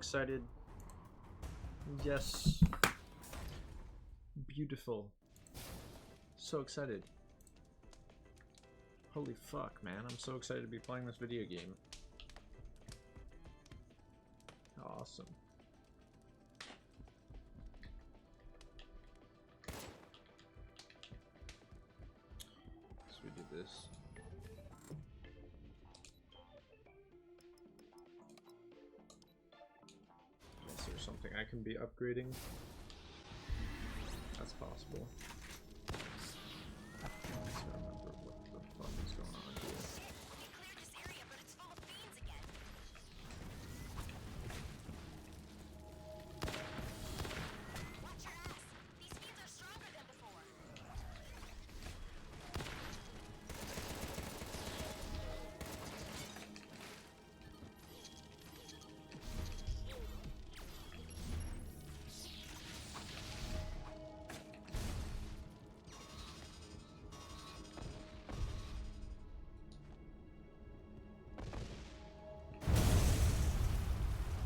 excited. Yes. Beautiful. So excited. Holy fuck, man. I'm so excited to be playing this video game. Awesome. So we do this. Is there something I can be upgrading? That's possible. I can't remember what the fuck is going on here. We cleared this area, but it's full of fiends again. Watch your ass. These fiends are stronger than before.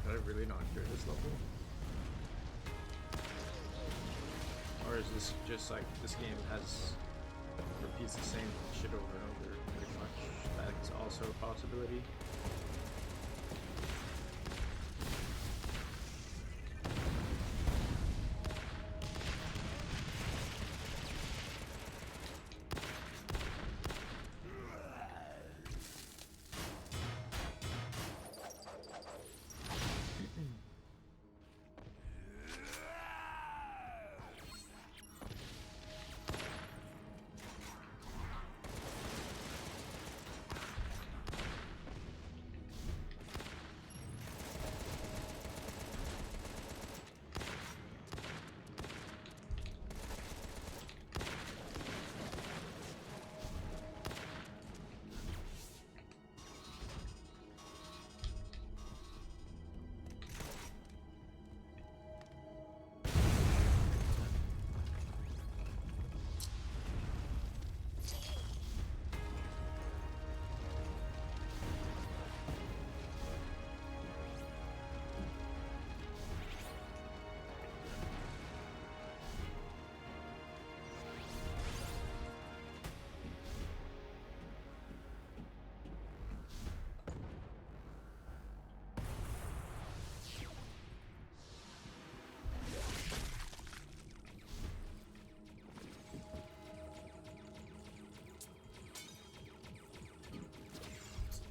Did I really not clear this level? Or is this just like, this game repeats the same shit over and over pretty much? That's also a possibility.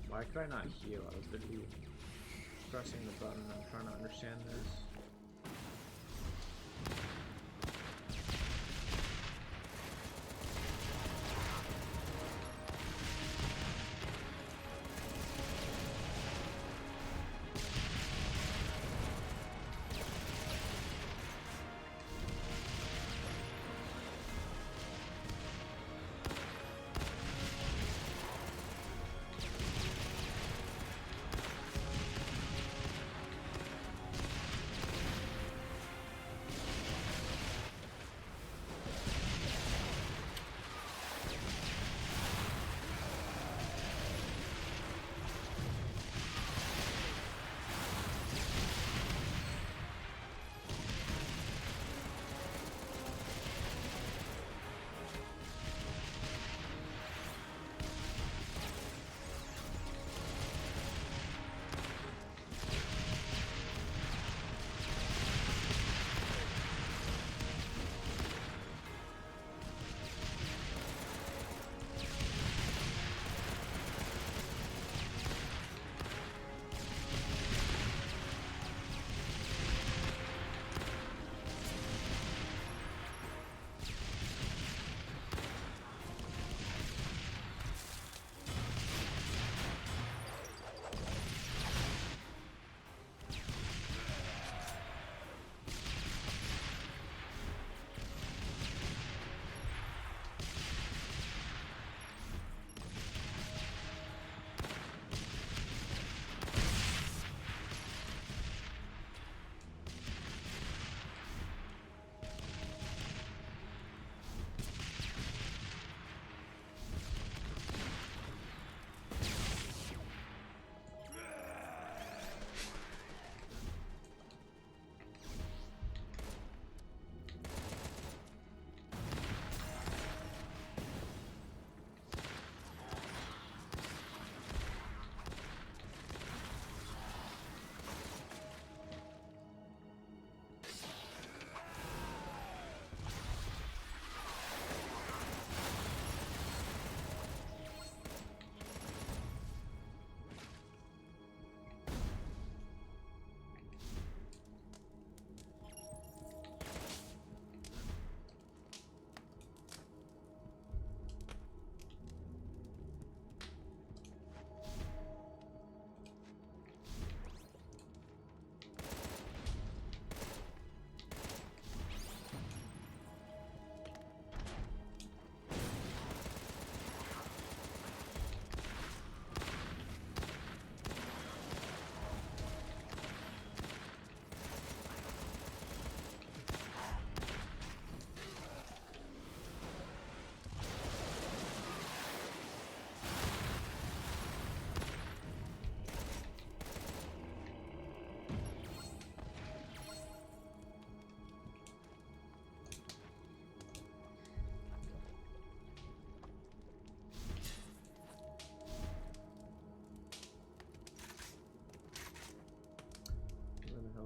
Why could I not heal? I was literally pressing the button. I'm trying to understand this.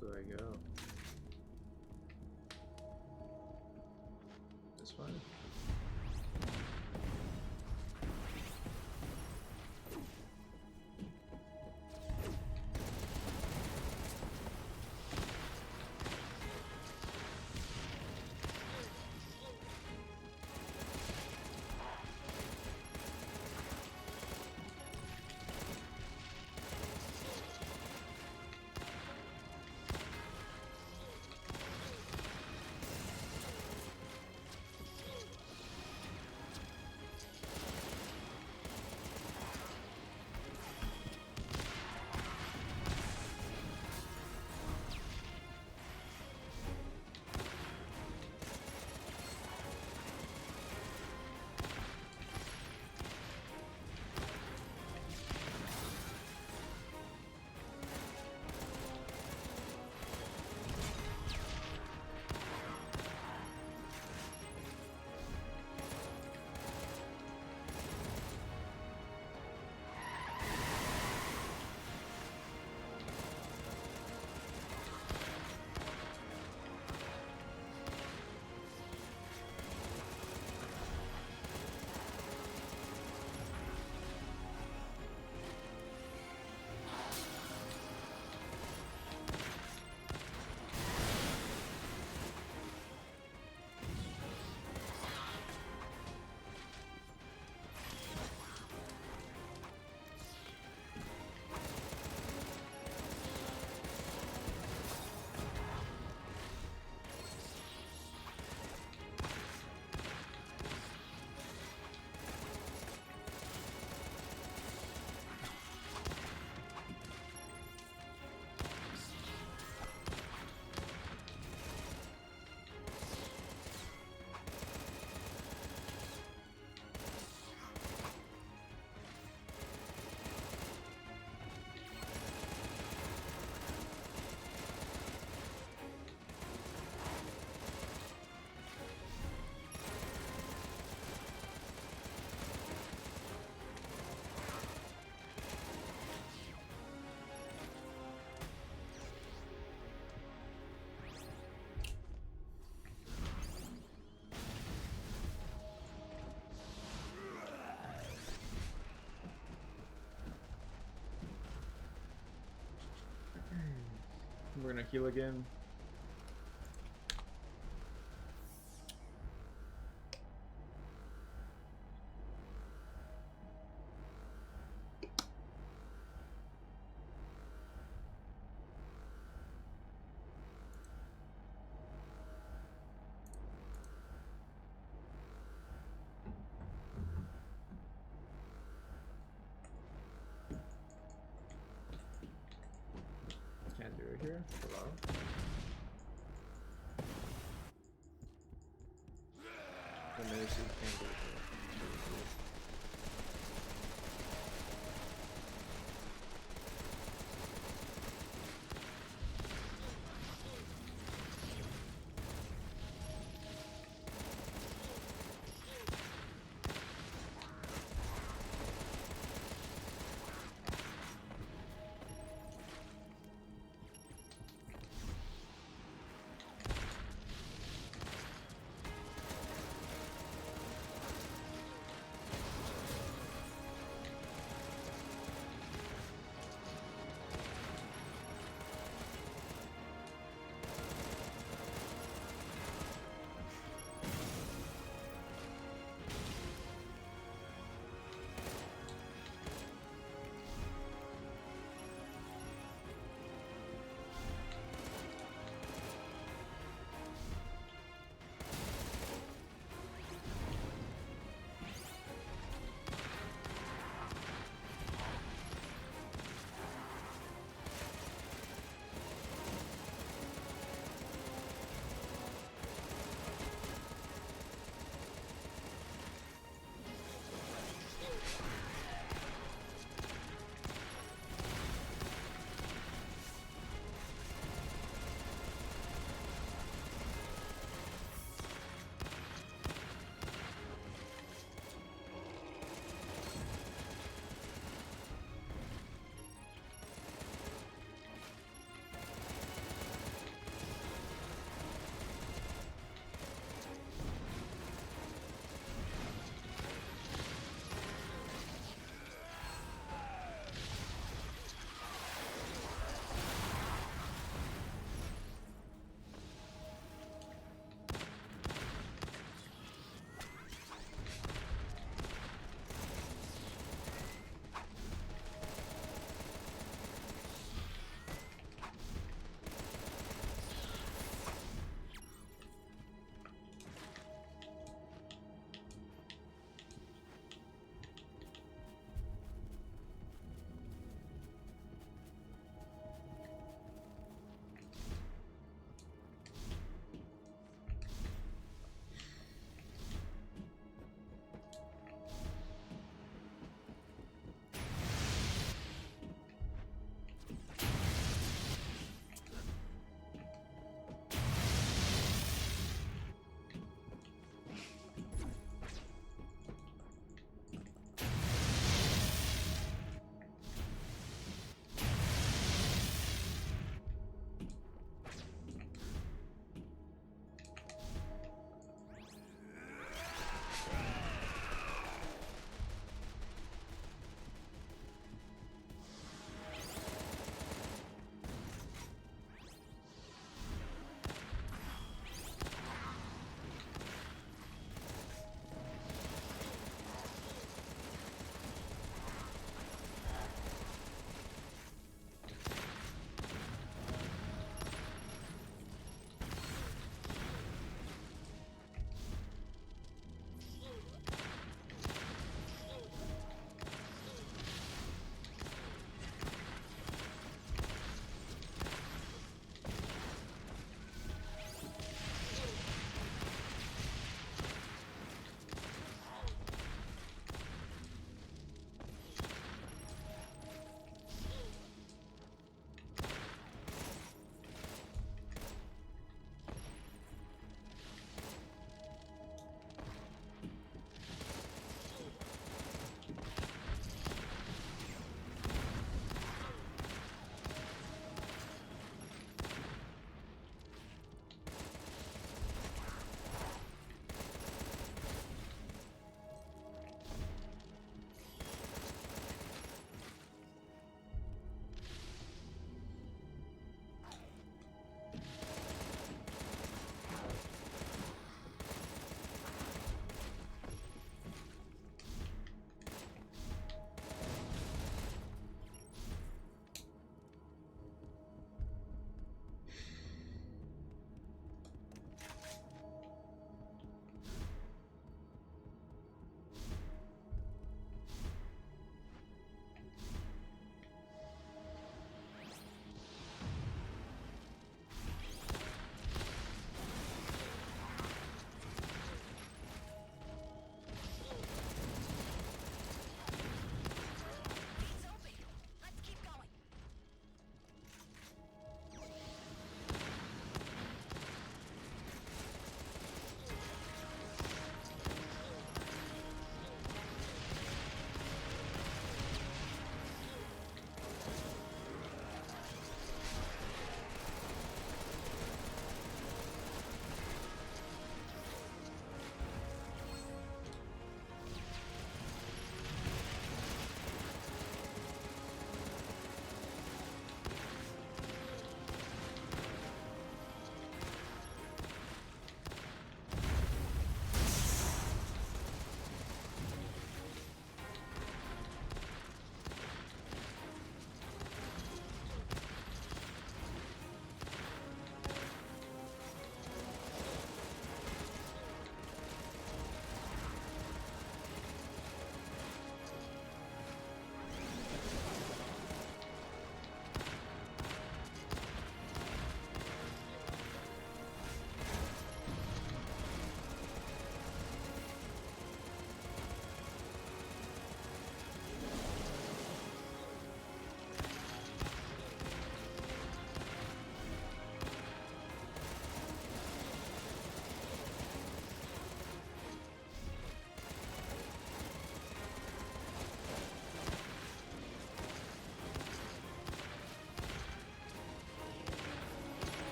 hell do I go? This one? We're gonna heal again. Can't do it here. Hello. The Macy can't do it here.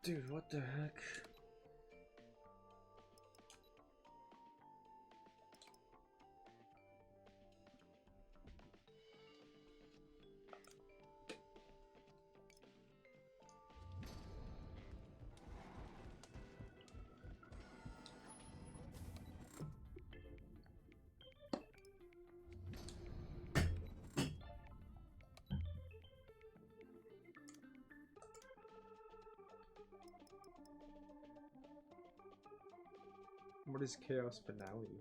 Dude, what the heck? What is chaos finale?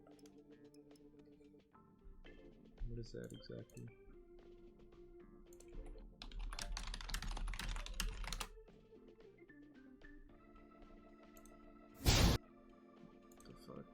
What is that exactly? The fuck?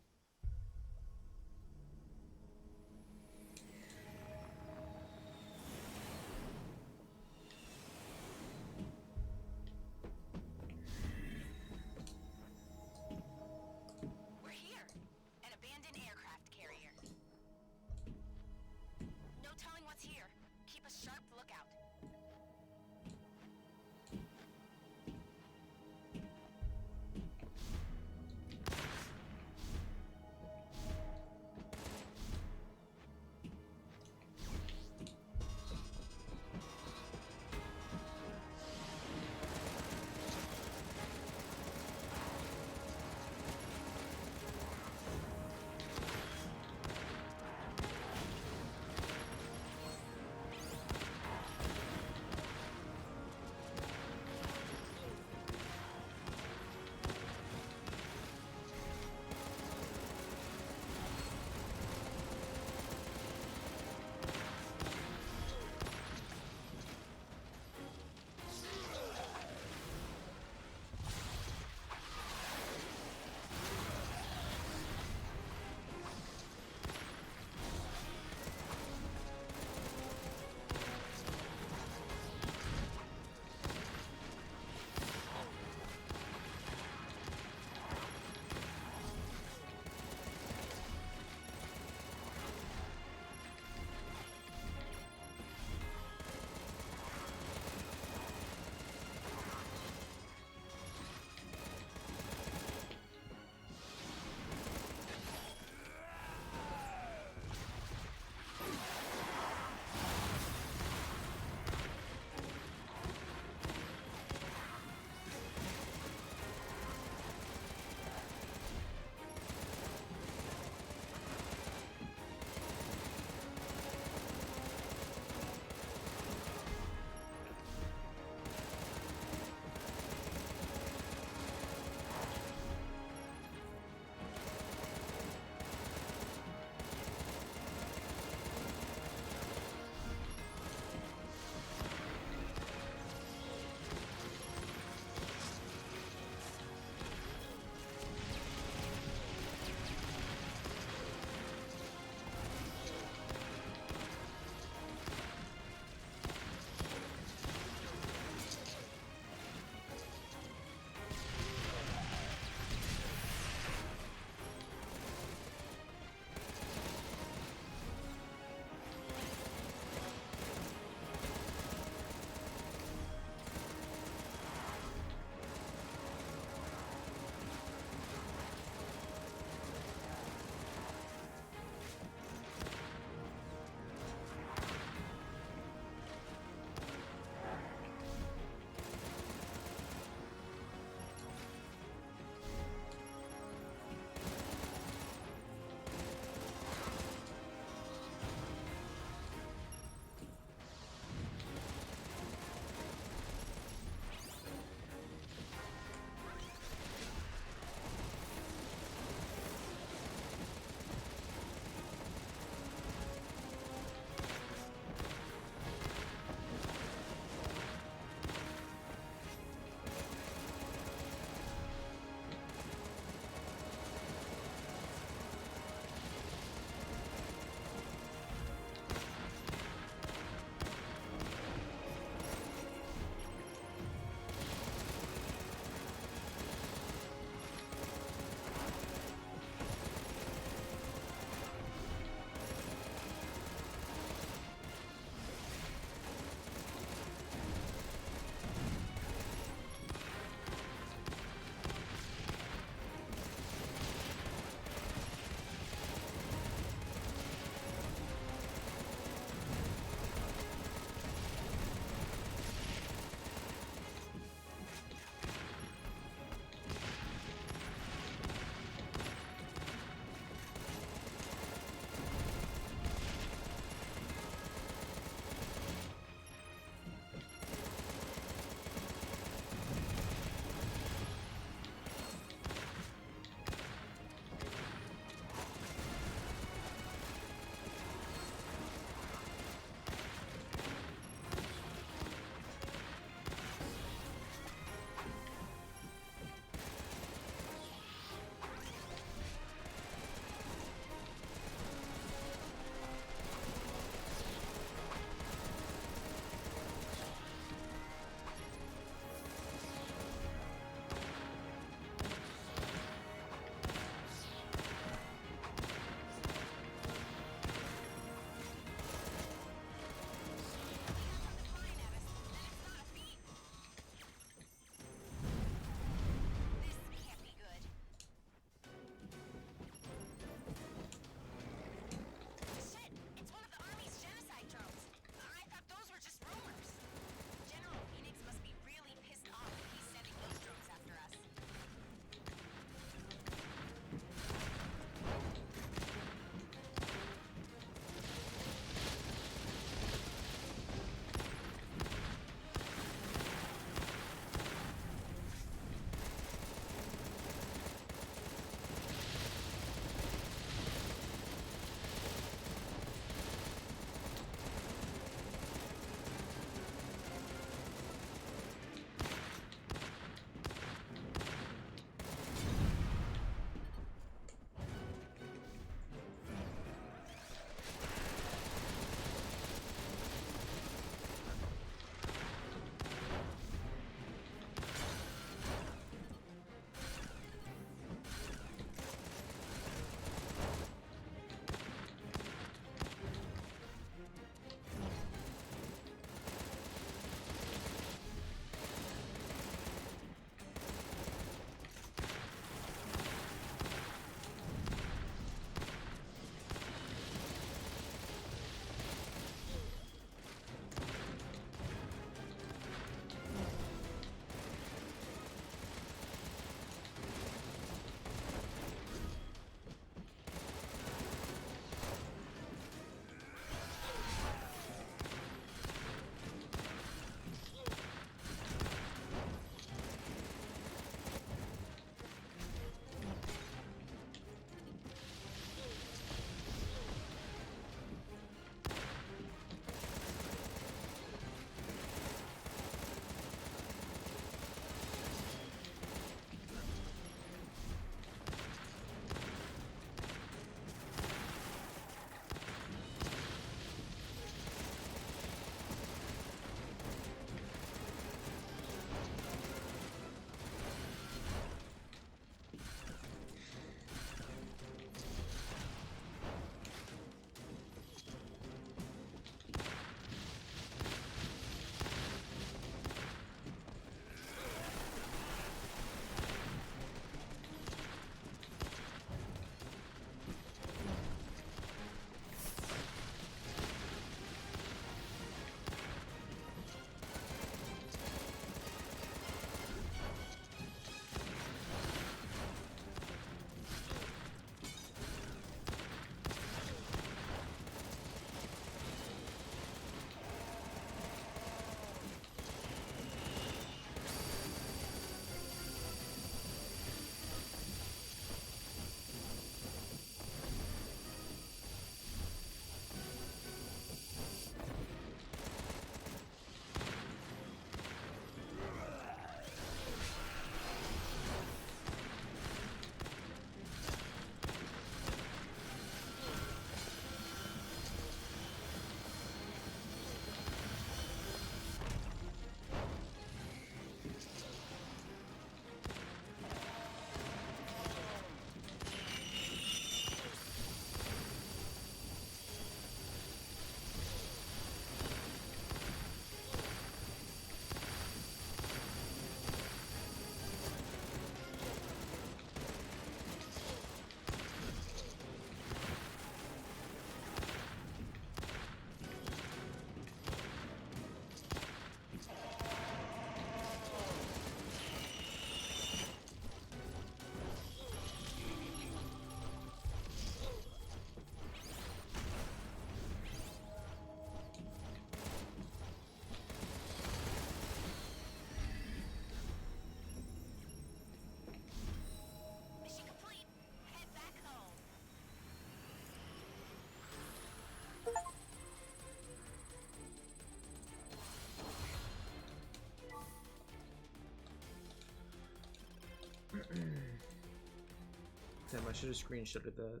Damn, I should have screenshotted that.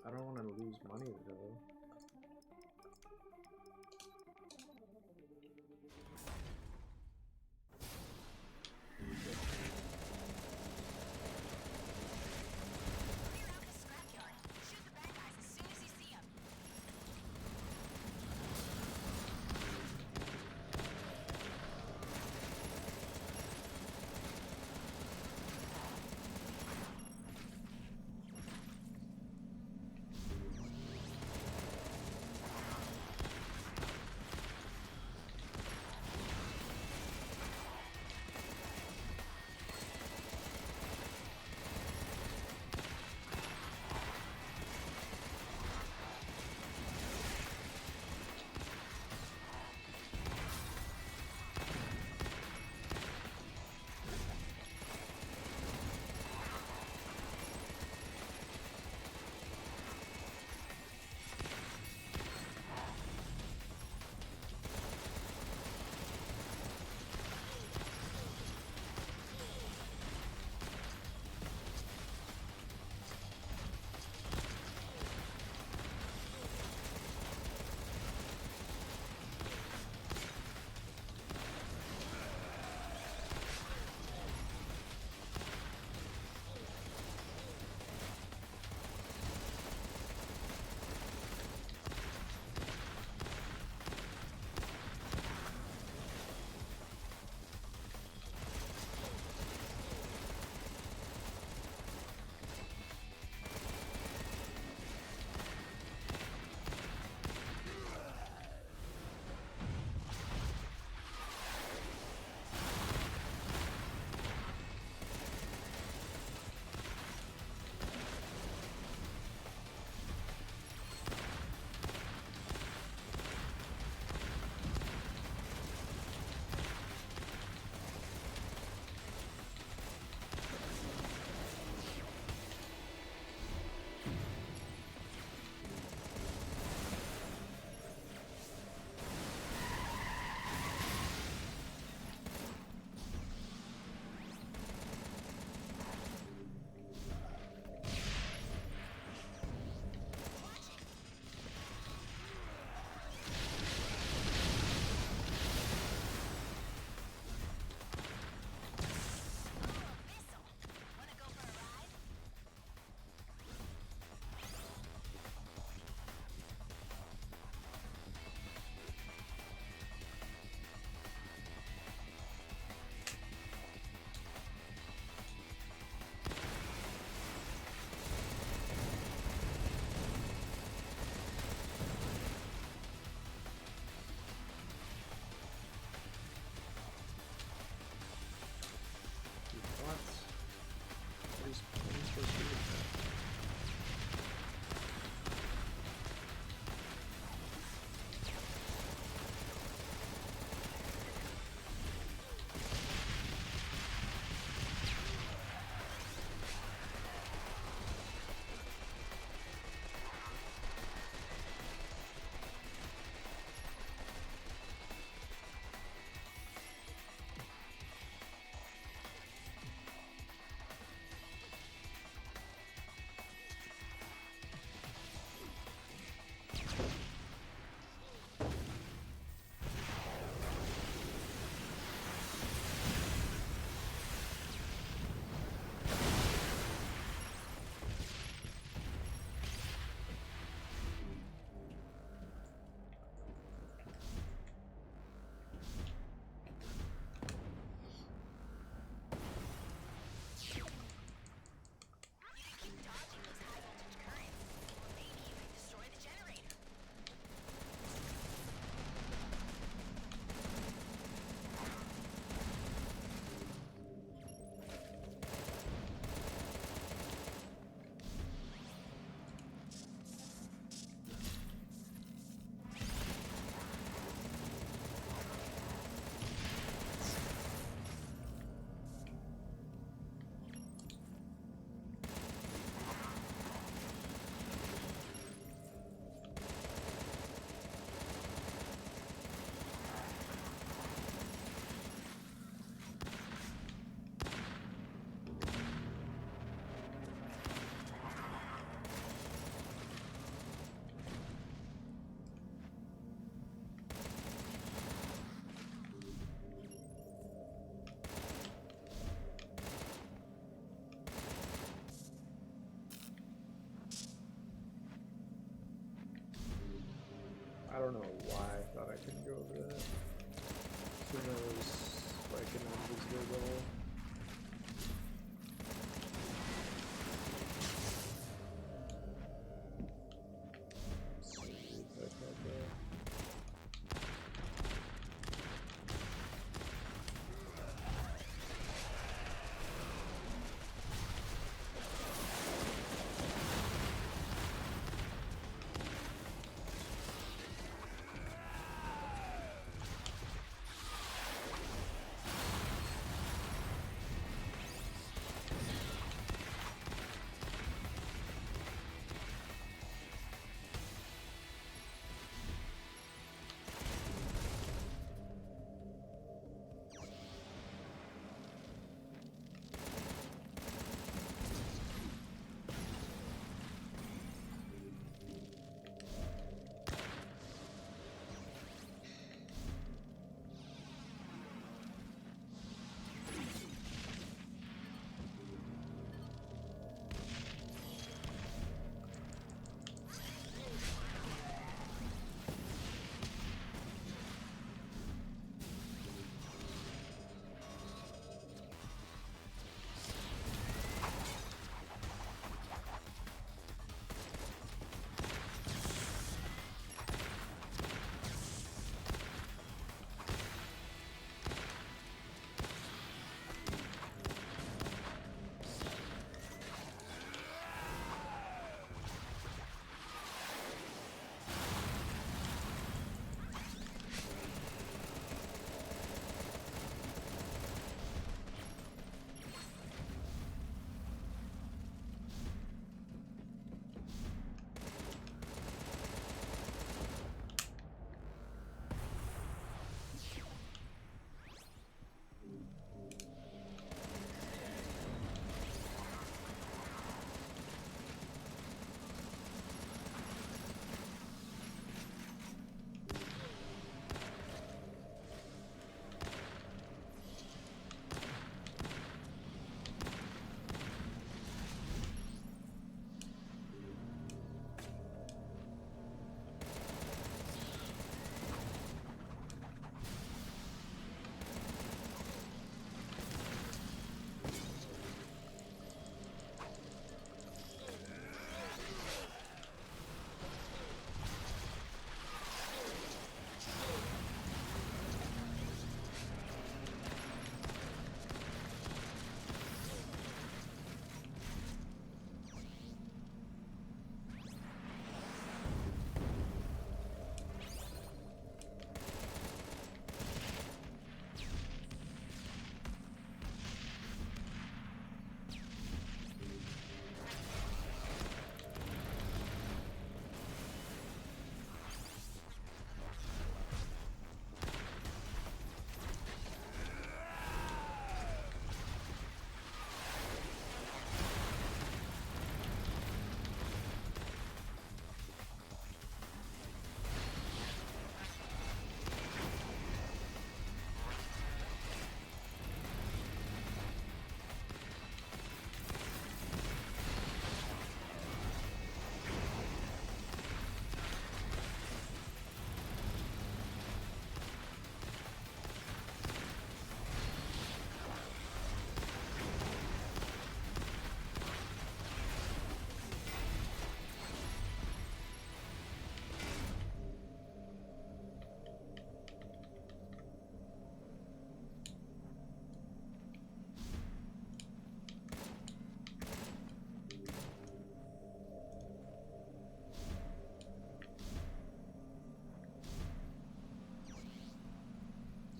I don't want to lose money though. Clear out the scrapyard. Shoot the bad guys as soon as you see them. don't know why I thought I couldn't go over that. Who knows, like an invisible level.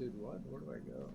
Dude, what? Where do I go?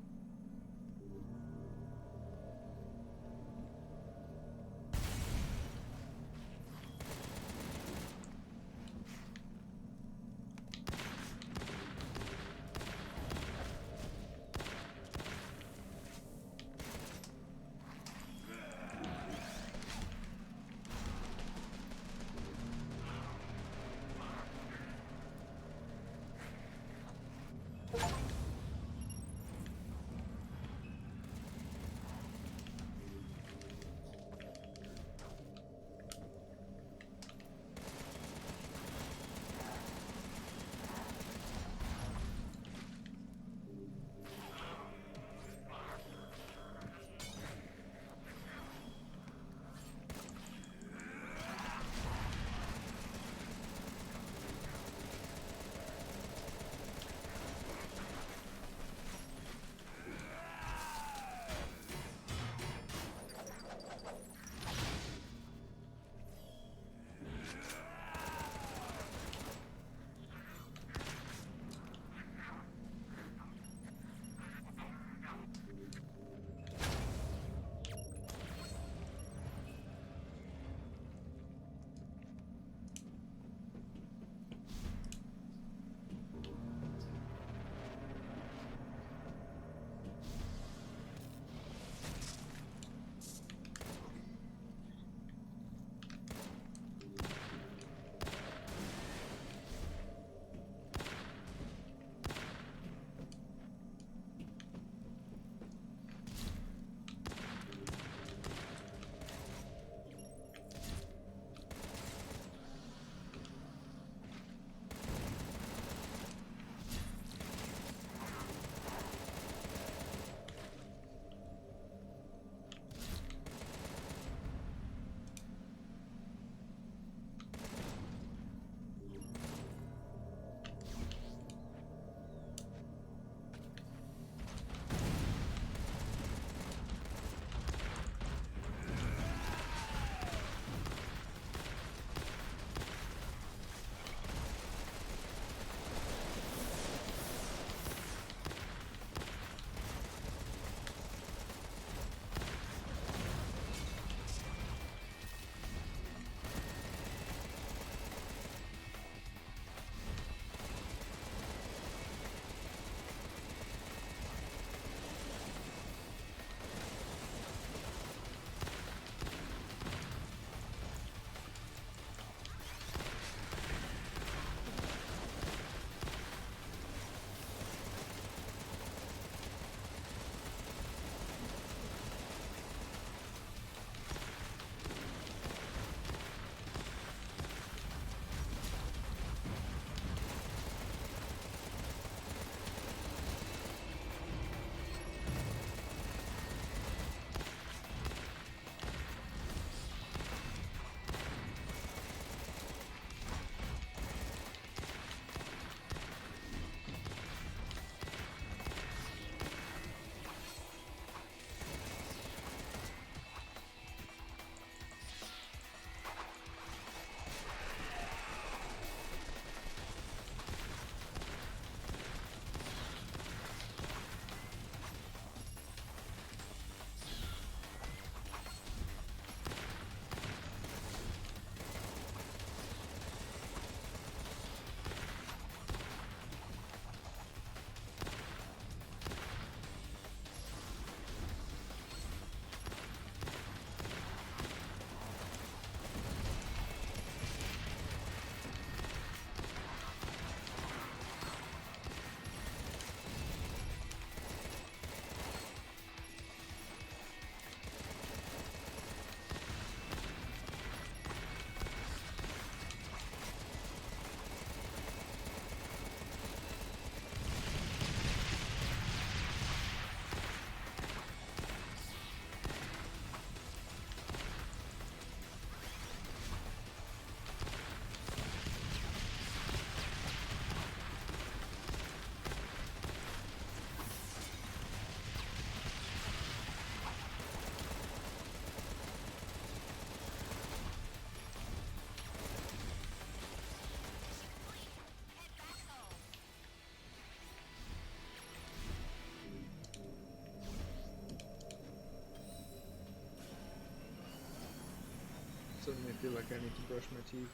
Suddenly feel like I need to brush my teeth.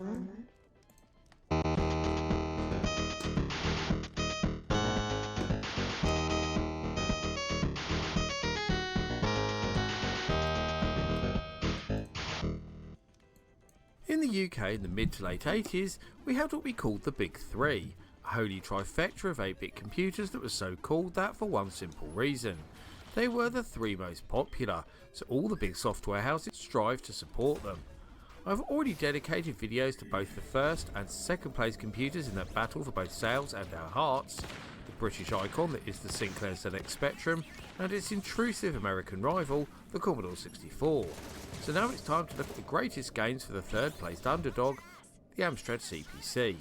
In the UK in the mid to late 80s, we had what we called the Big Three, a holy trifecta of 8-bit computers that was so called that for one simple reason. They were the three most popular, so all the big software houses strived to support them. I've already dedicated videos to both the first and second place computers in that battle for both sales and our hearts, the British icon that is the Sinclair ZX Spectrum and its intrusive American rival, the Commodore 64. So now it's time to look at the greatest games for the third placed underdog, the Amstrad CPC.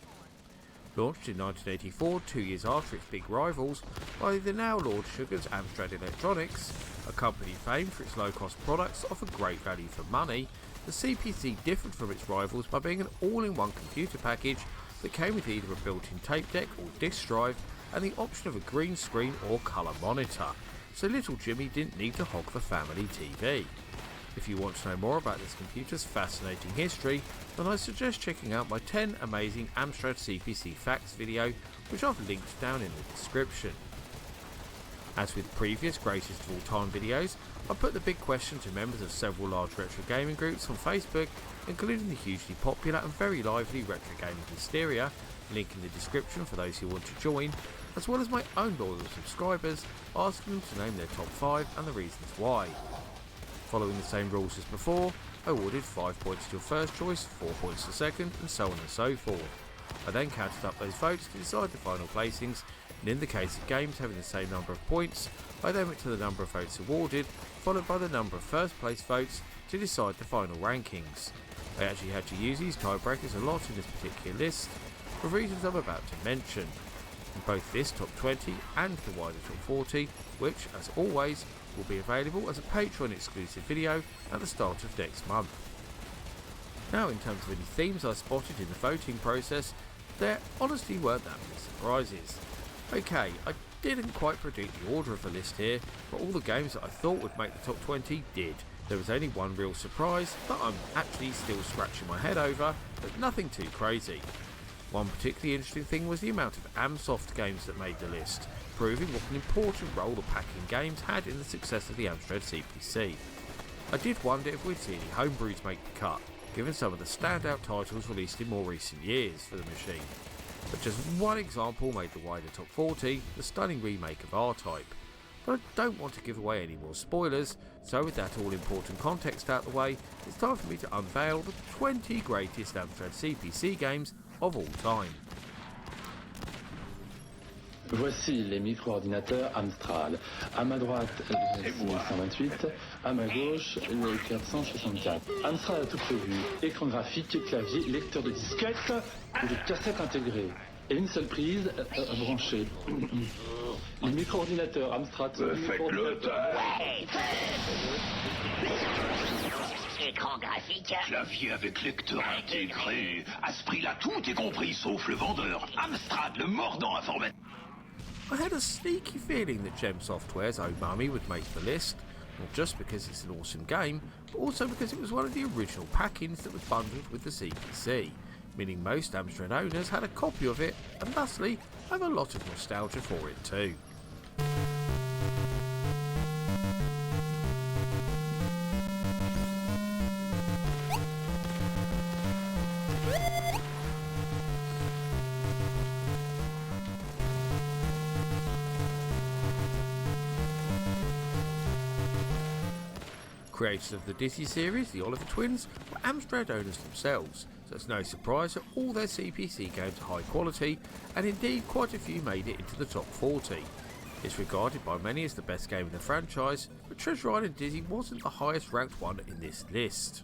Launched in 1984, 2 years after its big rivals, by the now Lord Sugar's Amstrad Electronics, a company famed for its low-cost products that offer great value for money, the CPC differed from its rivals by being an all-in-one computer package that came with either a built-in tape deck or disk drive and the option of a green screen or colour monitor, so little Jimmy didn't need to hog the family TV. If you want to know more about this computer's fascinating history, then I suggest checking out my 10 amazing Amstrad CPC facts video, which I've linked down in the description. As with previous greatest of all time videos, I put the big question to members of several large retro gaming groups on Facebook, including the hugely popular and very lively Retro Gaming Hysteria, link in the description for those who want to join, as well as my own loyal subscribers, asking them to name their top 5 and the reasons why. Following the same rules as before, I awarded 5 points to your first choice, 4 points to second, and so on and so forth. I then counted up those votes to decide the final placings, and in the case of games having the same number of points, I then went to the number of votes awarded, followed by the number of first place votes to decide the final rankings. I actually had to use these tiebreakers a lot in this particular list, for reasons I'm about to mention, in both this top 20 and the wider top 40, which, as always, will be available as a Patreon exclusive video at the start of next month. Now, in terms of any themes I spotted in the voting process, there honestly weren't that many surprises. Okay, I didn't quite predict the order of the list here, but all the games that I thought would make the top 20 did. There was only one real surprise that I'm actually still scratching my head over, but nothing too crazy. One particularly interesting thing was the amount of Amsoft games that made the list, proving what an important role the packing games had in the success of the Amstrad CPC. I did wonder if we'd see any homebrews make the cut, given some of the standout titles released in more recent years for the machine. But just one example made the wider top 40, the stunning remake of R-Type. But I don't want to give away any more spoilers, so with that all important context out the way, it's time for me to unveil the 20 greatest Amstrad CPC games of all time. Voici les micro-ordinateurs Amstrad. À ma droite, le 6128, à ma gauche, le 464. Amstrad a tout prévu. Écran graphique, clavier, lecteur de disquettes et de cassettes intégrées. Et une seule prise branchée. Les micro-ordinateurs Amstrad. Faites-le Écran graphique. Clavier avec lecteur intégré. À ce prix-là, tout est compris, sauf le vendeur. Amstrad, le mordant informatique. I had a sneaky feeling that Gem Software's Oh Mummy would make the list, not just because it's an awesome game, but also because it was one of the original packings that was bundled with the CPC, meaning most Amstrad owners had a copy of it and thusly have a lot of nostalgia for it too. Creators of the Dizzy series, the Oliver twins, were Amstrad owners themselves, so it's no surprise that all their CPC games are high quality, and indeed quite a few made it into the top 40. It's regarded by many as the best game in the franchise, but Treasure Island Dizzy wasn't the highest ranked one in this list.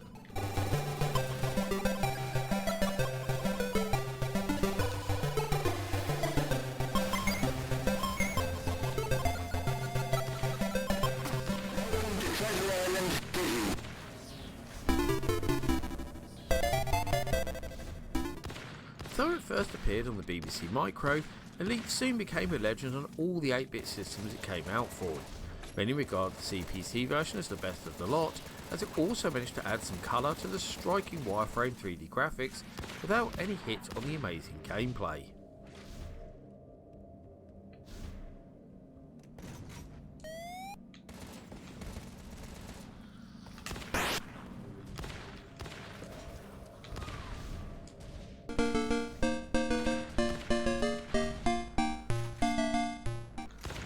Though it first appeared on the BBC Micro, Elite soon became a legend on all the 8-bit systems it came out for. Many regard the CPC version as the best of the lot, as it also managed to add some colour to the striking wireframe 3D graphics without any hit on the amazing gameplay.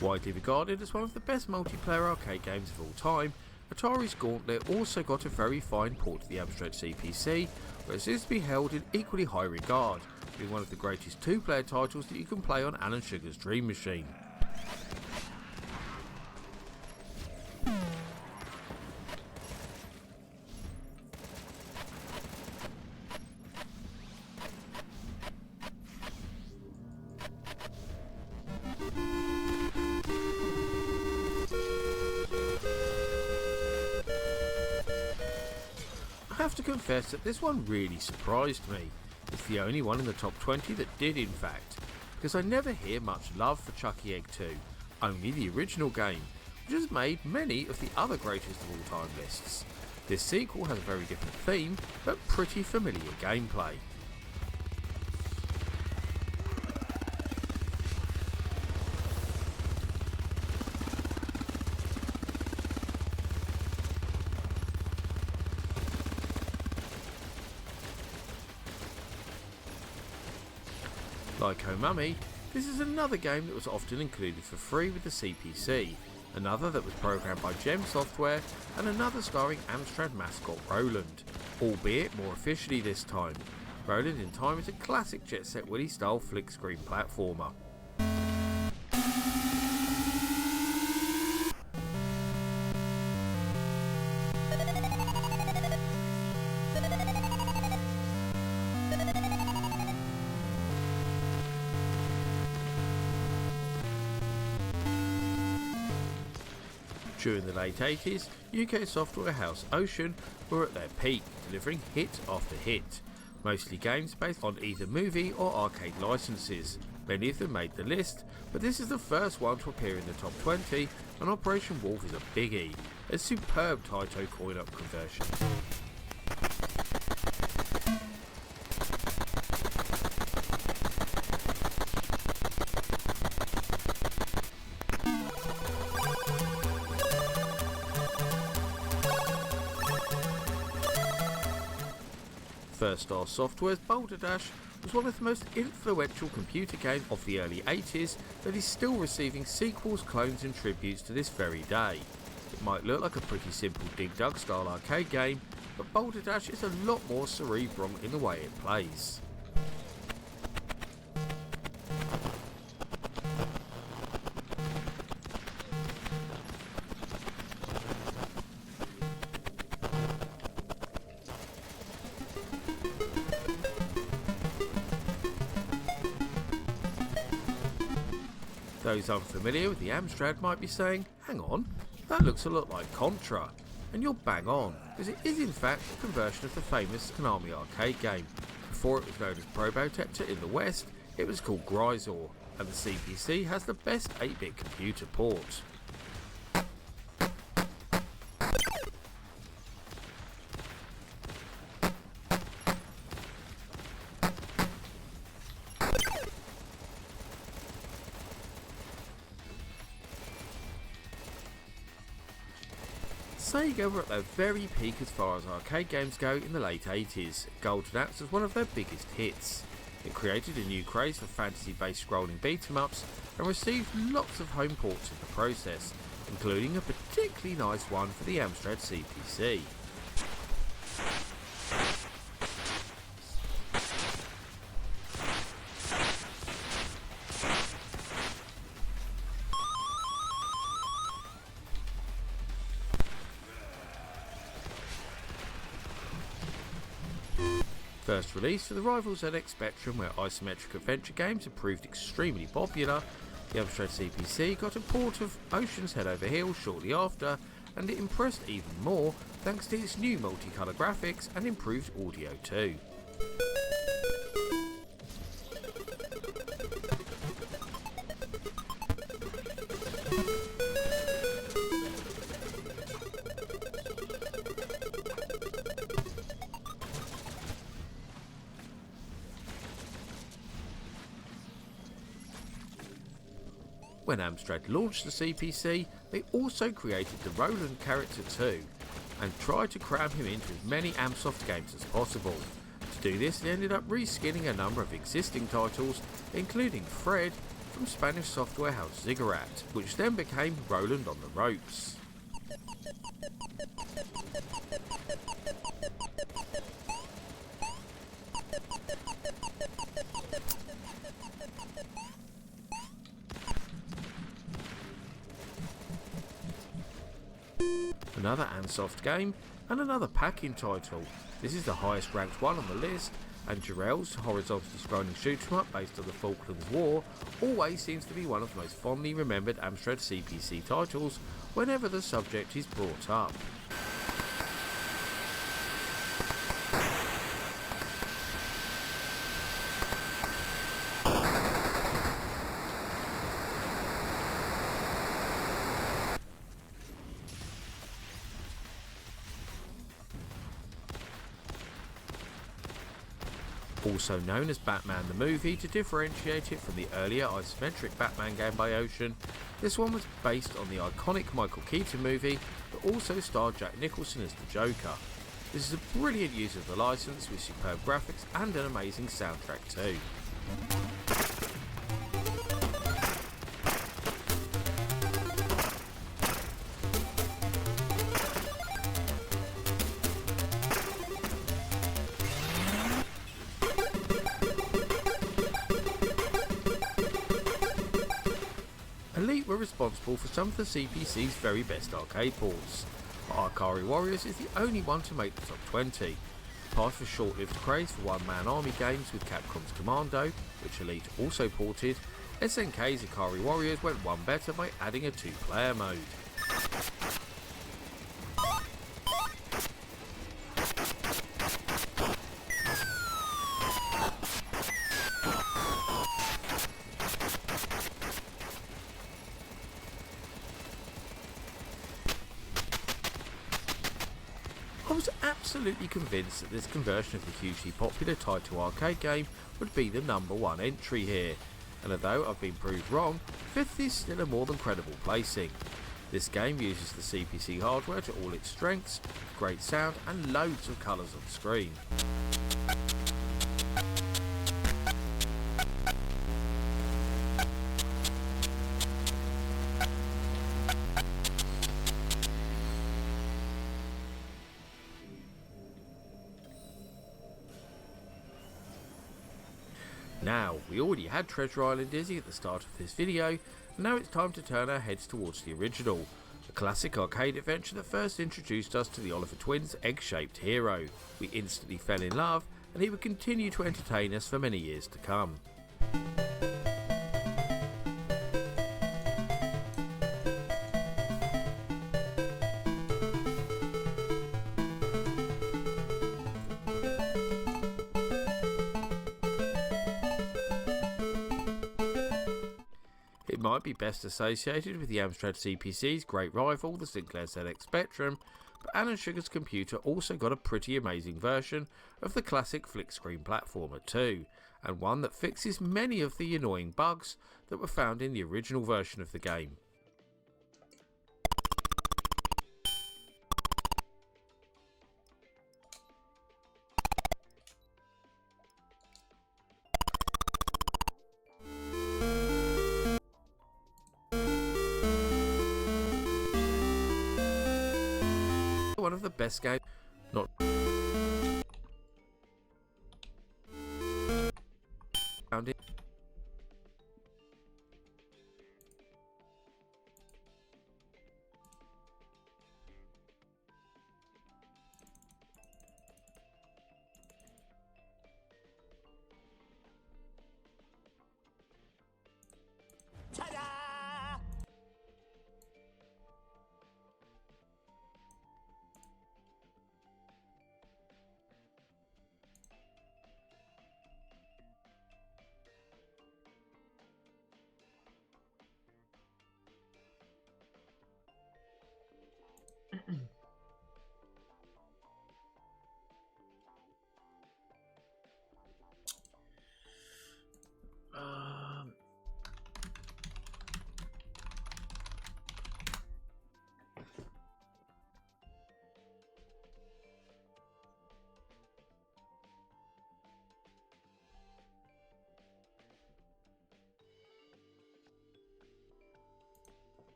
Widely regarded as one of the best multiplayer arcade games of all time, Atari's Gauntlet also got a very fine port to the Amstrad CPC, where it seems to be held in equally high regard, being one of the greatest two-player titles that you can play on Alan Sugar's Dream Machine. I have to confess that this one really surprised me. It's the only one in the top 20 that did in fact, because I never hear much love for Chucky Egg 2, only the original game, which has made many of the other greatest of all time lists. This sequel has a very different theme, but pretty familiar gameplay. Like Oh Mummy, this is another game that was often included for free with the CPC, another that was programmed by Gem Software, and another starring Amstrad mascot Roland, albeit more officially this time. Roland in Time is a classic Jet Set Willy style flick screen platformer. During the late 80s, UK software house Ocean were at their peak, delivering hit after hit, mostly games based on either movie or arcade licenses. Many of them made the list, but this is the first one to appear in the top 20, and Operation Wolf is a biggie, a superb Taito coin-op conversion. First Star Software's Boulder Dash was one of the most influential computer games of the early 80s that is still receiving sequels, clones and tributes to this very day. It might look like a pretty simple Dig Dug style arcade game, but Boulder Dash is a lot more cerebral in the way it plays. Those unfamiliar with the Amstrad might be saying, hang on, that looks a lot like Contra. And you're bang on, because it is in fact a conversion of the famous Konami arcade game. Before it was known as Probotector in the West, it was called Gryzor, and the CPC has the best 8-bit computer port. Sega were at their very peak as far as arcade games go in the late 80s. Golden Axe was one of their biggest hits. It created a new craze for fantasy-based scrolling beat-em-ups and received lots of home ports in the process, including a particularly nice one for the Amstrad CPC. First released for the rival ZX Spectrum, where isometric adventure games have proved extremely popular, the Amstrad CPC got a port of Ocean's Head Over Heels shortly after, and it impressed even more thanks to its new multicolour graphics and improved audio too. when Amstrad launched the CPC, they also created the Roland character too, and tried to cram him into as many Amsoft games as possible. To do this, they ended up reskinning a number of existing titles, including Fred from Spanish software house Ziggurat, which then became Roland on the Ropes. Another Ansoft game, and another packing title. This is the highest ranked one on the list, and Jarrell's horizontally scrolling shoot 'em up based on the Falklands War always seems to be one of the most fondly remembered Amstrad CPC titles whenever the subject is brought up. Also known as Batman the Movie to differentiate it from the earlier isometric Batman game by Ocean, this one was based on the iconic Michael Keaton movie but also starred Jack Nicholson as the Joker. This is a brilliant use of the license with superb graphics and an amazing soundtrack too. Elite were responsible for some of the CPC's very best arcade ports. Ikari Warriors is the only one to make the top 20. Part of a short-lived craze for one-man army games with Capcom's Commando, which Elite also ported, SNK's Ikari Warriors went one better by adding a two-player mode. I was absolutely convinced that this conversion of the hugely popular Taito arcade game would be the number one entry here, and although I've been proved wrong, 5th is still a more than credible placing. This game uses the CPC hardware to all its strengths, great sound and loads of colours on screen. Now, we already had Treasure Island Dizzy at the start of this video, and now it's time to turn our heads towards the original, a classic arcade adventure that first introduced us to the Oliver Twins' egg-shaped hero. We instantly fell in love, and he would continue to entertain us for many years to come. It might be best associated with the Amstrad CPC's great rival, the Sinclair ZX Spectrum, but Alan Sugar's computer also got a pretty amazing version of the classic flick screen platformer too, and one that fixes many of the annoying bugs that were found in the original version of the game. One of the best games, not found it.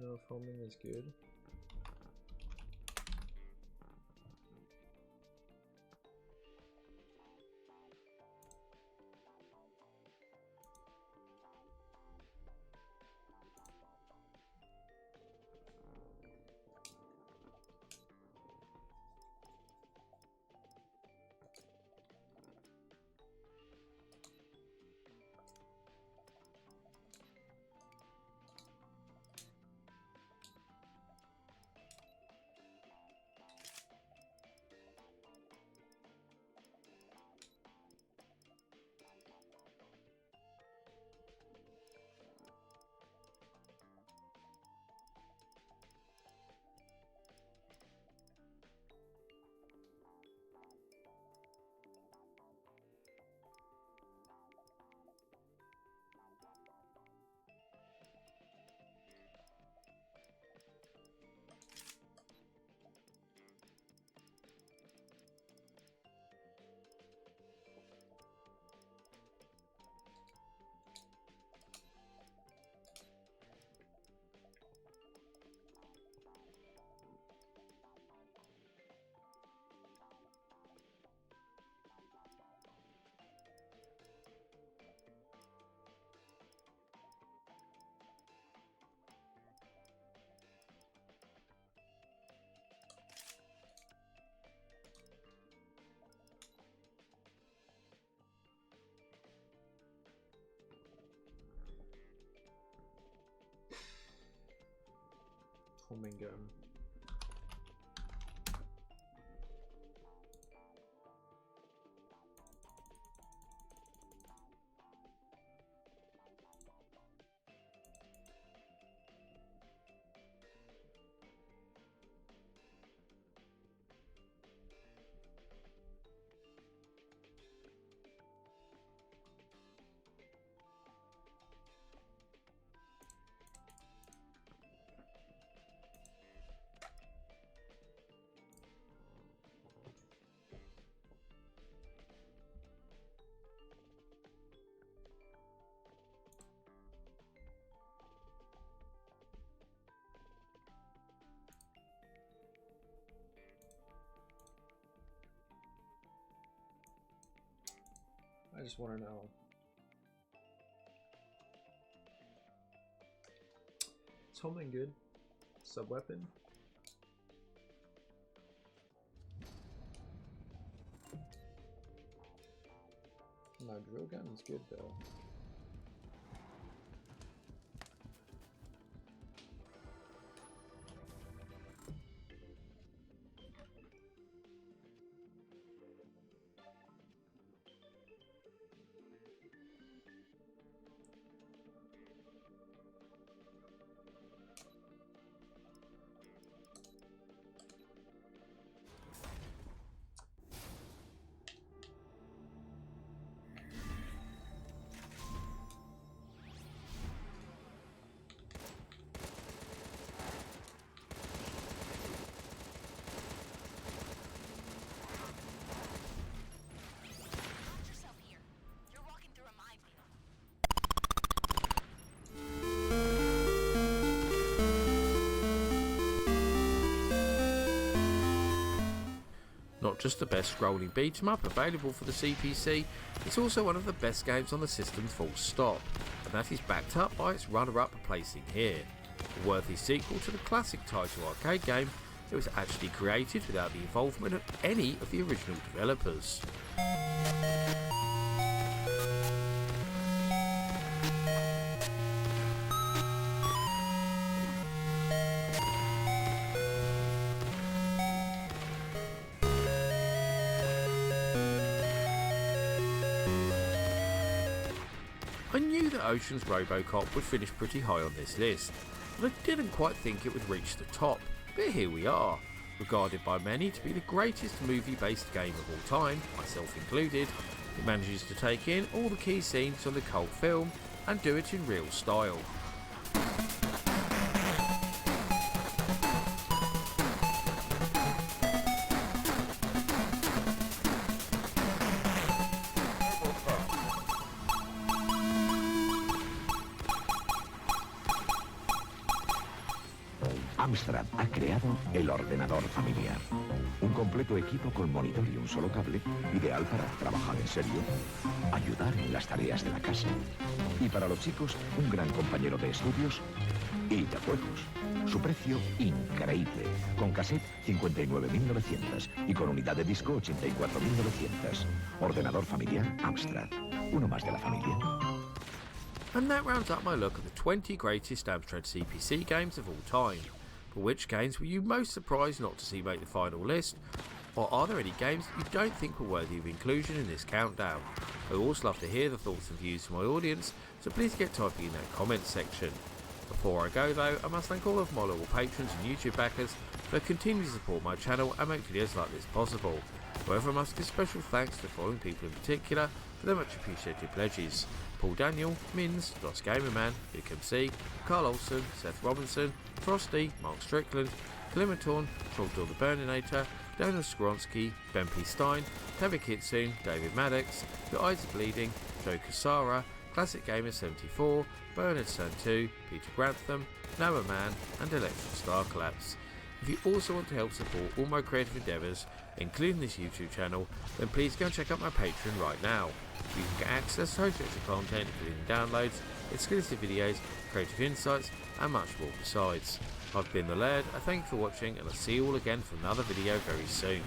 don't know if homing is good. Homing gun. I just want to know. Is homing good? Sub-weapon? No, drill gun is good though. Watch yourself here. You're walking through a minefield. Not just the best scrolling beat 'em up available for the CPC, it's also one of the best games on the system full stop, and that is backed up by its runner-up placing here. A worthy sequel to the classic title arcade game, it was actually created without the involvement of any of the original developers. I knew that Ocean's Robocop would finish pretty high on this list, but I didn't quite think it would reach the top, but here we are. Regarded by many to be the greatest movie-based game of all time, myself included, it manages to take in all the key scenes from the cult film and do it in real style. Amstrad ha creado el ordenador familiar. Un completo equipo con monitor y un solo cable, ideal para trabajar en serio, ayudar en las tareas de la casa. Y para los chicos, un gran compañero de estudios y de juegos. Su precio, increíble. Con cassette, 59.900 y con unidad de disco, 84.900. Ordenador familiar Amstrad. Uno más de la familia. And that rounds up my look at the 20 greatest Amstrad CPC games of all time. But which games were you most surprised not to see make the final list? Or are there any games that you don't think were worthy of inclusion in this countdown? I always love to hear the thoughts and views from my audience, so please get typing in that comments section. Before I go though, I must thank all of my loyal patrons and YouTube backers for continuing to support my channel and make videos like this possible. However, I must give special thanks to the following people in particular for their much appreciated pledges: Paul Daniel, Mins, Lost Gamerman, Vic MC, Carl Olsen, Seth Robinson, Frosty, Mark Strickland, Clementorn, Trolldoor the Burninator, Daniel Skronsky, Ben P. Stein, Tavi Kitsune, David Maddox, Your Eyes Are Bleeding, Joe Casara, Classic Gamer 74, Bernard Santu, Peter Grantham, Noah Man, and Electric Star Collapse. If you also want to help support all my creative endeavours, including this YouTube channel, then please go and check out my Patreon right now. You can get access to extra content, including downloads, exclusive videos, creative insights, and much more besides. I've been the Laird, I thank you for watching, and I'll see you all again for another video very soon.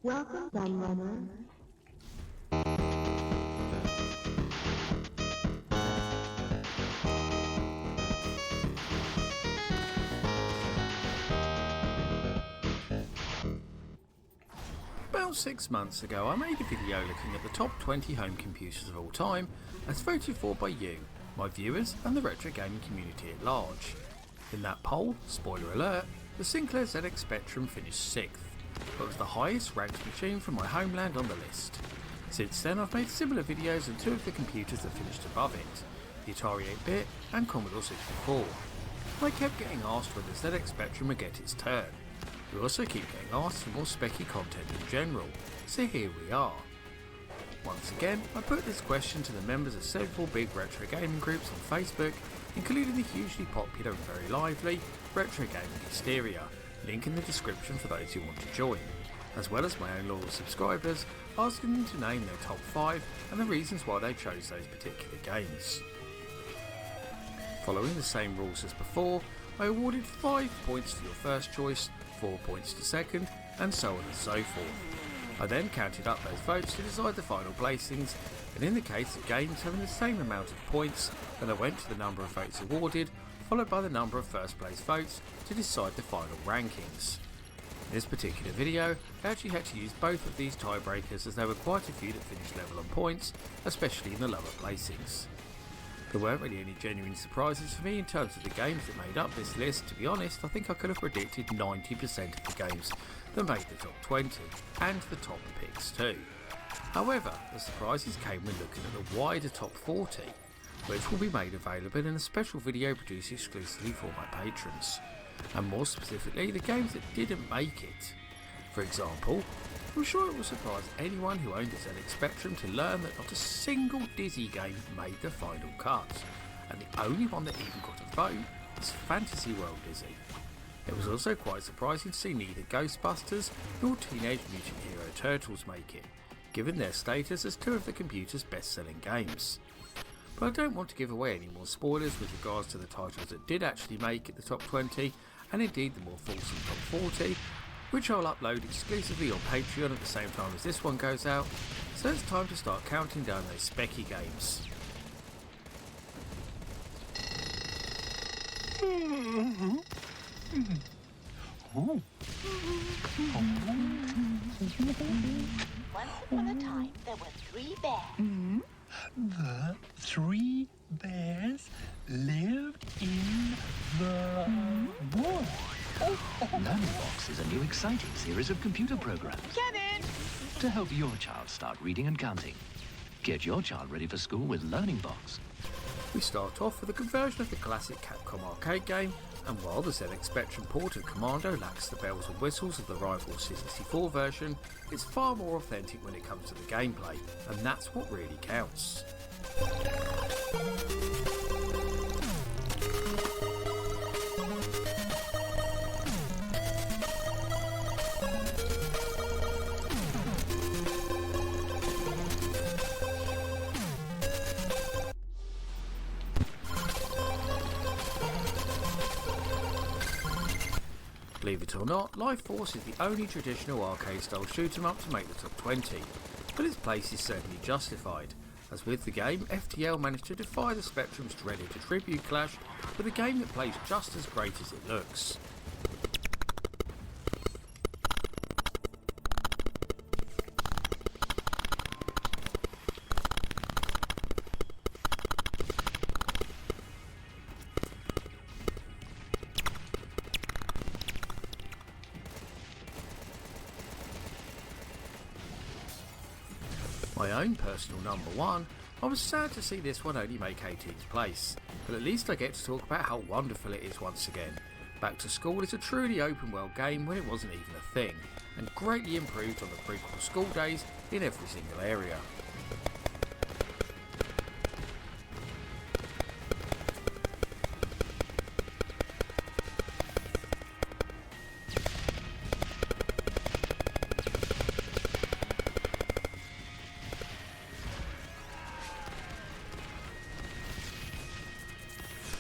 Welcome, Gunrunner. About 6 months ago, I made a video looking at the top 20 home computers of all time, as voted for by you, my viewers, and the retro gaming community at large. In that poll, spoiler alert, the Sinclair ZX Spectrum finished 6th, but was the highest ranked machine from my homeland on the list. Since then, I've made similar videos on 2 of the computers that finished above it, the Atari 8-bit and Commodore 64. I kept getting asked when the ZX Spectrum would get its turn. We also keep getting asked for more specky content in general, so here we are. Once again, I put this question to the members of several big retro gaming groups on Facebook, including the hugely popular and very lively Retro Gaming Hysteria, link in the description for those who want to join, as well as my own loyal subscribers, asking them to name their top 5 and the reasons why they chose those particular games. Following the same rules as before, I awarded 5 points to your first choice, 4 points to second, and so on and so forth. I then counted up those votes to decide the final placings, and in the case of games having the same amount of points, then I went to the number of votes awarded, followed by the number of first place votes to decide the final rankings. In this particular video, I actually had to use both of these tiebreakers as there were quite a few that finished level on points, especially in the lower placings. There weren't really any genuine surprises for me in terms of the games that made up this list. To be honest, I think I could have predicted 90% of the games that made the top 20, and the top picks too. However, the surprises came when looking at the wider top 40, which will be made available in a special video produced exclusively for my patrons, and more specifically the games that didn't make it. For example, I'm sure it will surprise anyone who owned a ZX Spectrum to learn that not a single Dizzy game made the final cut, and the only one that even got a vote was Fantasy World Dizzy. It was also quite surprising to see neither Ghostbusters nor Teenage Mutant Hero Turtles make it, given their status as 2 of the computer's best-selling games. But I don't want to give away any more spoilers with regards to the titles that did actually make it the top 20, and indeed the more fulsome top 40, which I'll upload exclusively on Patreon at the same time as this one goes out, so it's time to start counting down those specky games. Once upon a time, there were 3 bears. The 3 bears lived in the wood. Learning Box is a new exciting series of computer programs to help your child start reading and counting. Get your child ready for school with Learning Box. We start off with a conversion of the classic Capcom arcade game, and while the ZX Spectrum port of Commando lacks the bells and whistles of the rival C64 version, it's far more authentic when it comes to the gameplay, and that's what really counts. Believe it or not, Life Force is the only traditional arcade-style shoot-'em-up to make the top 20, but its place is certainly justified, as with the game, FTL managed to defy the Spectrum's dreaded attribute clash with a game that plays just as great as it looks. My own personal number 1, I was sad to see this one only make 18th place, but at least I get to talk about how wonderful it is once again. Back to School is a truly open world game when it wasn't even a thing, and greatly improved on the prequel School days in every single area.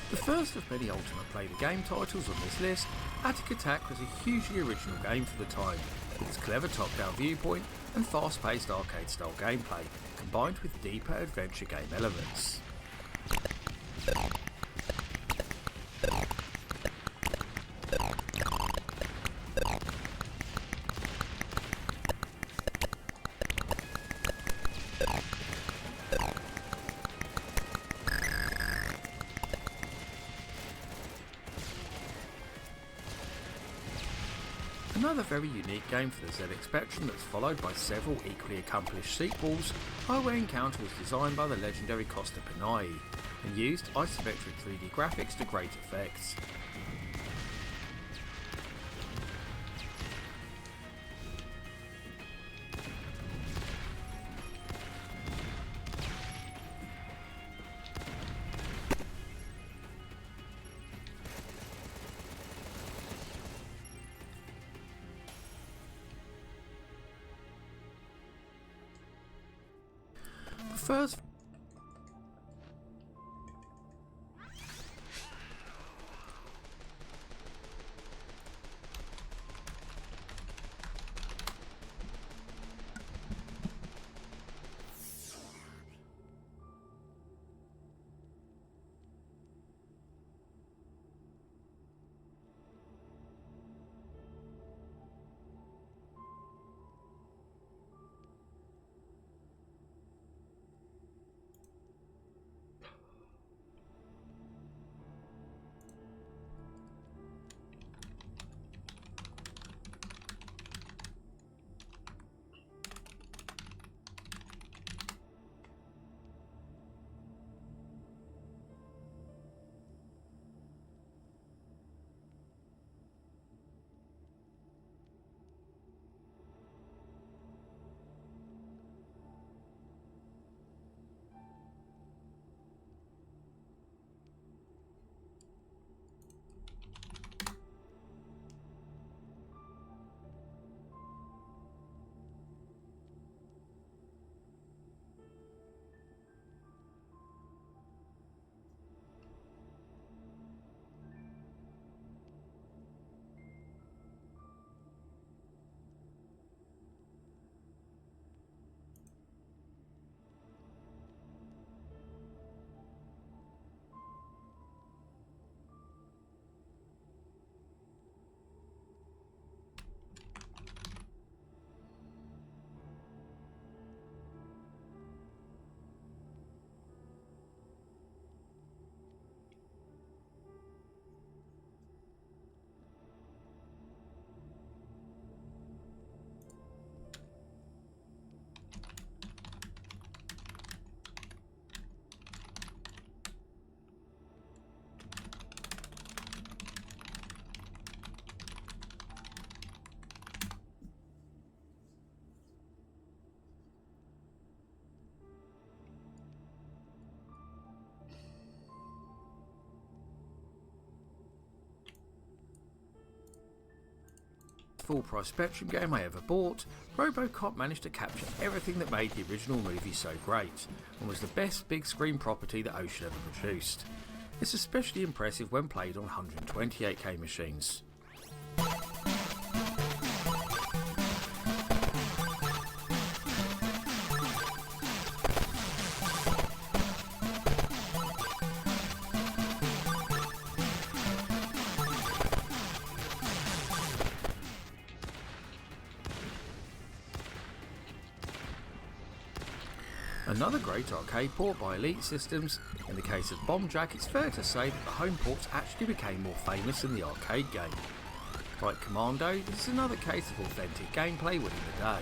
The first of many Ultimate Play the Game titles on this list, Attic Attack was a hugely original game for the time, with its clever top-down viewpoint and fast-paced arcade-style gameplay, combined with deeper adventure game elements. Another very unique game for the ZX Spectrum that's followed by several equally accomplished sequels, Highway Encounter was designed by the legendary Costa Panay and used isometric 3D graphics to great effects. First, full-price Spectrum game I ever bought, RoboCop managed to capture everything that made the original movie so great, and was the best big screen property that Ocean ever produced. It's especially impressive when played on 128K machines. Another great arcade port by Elite Systems. In the case of Bomb Jack, it's fair to say that the home ports actually became more famous than the arcade game. Like Commando, this is another case of authentic gameplay winning the day.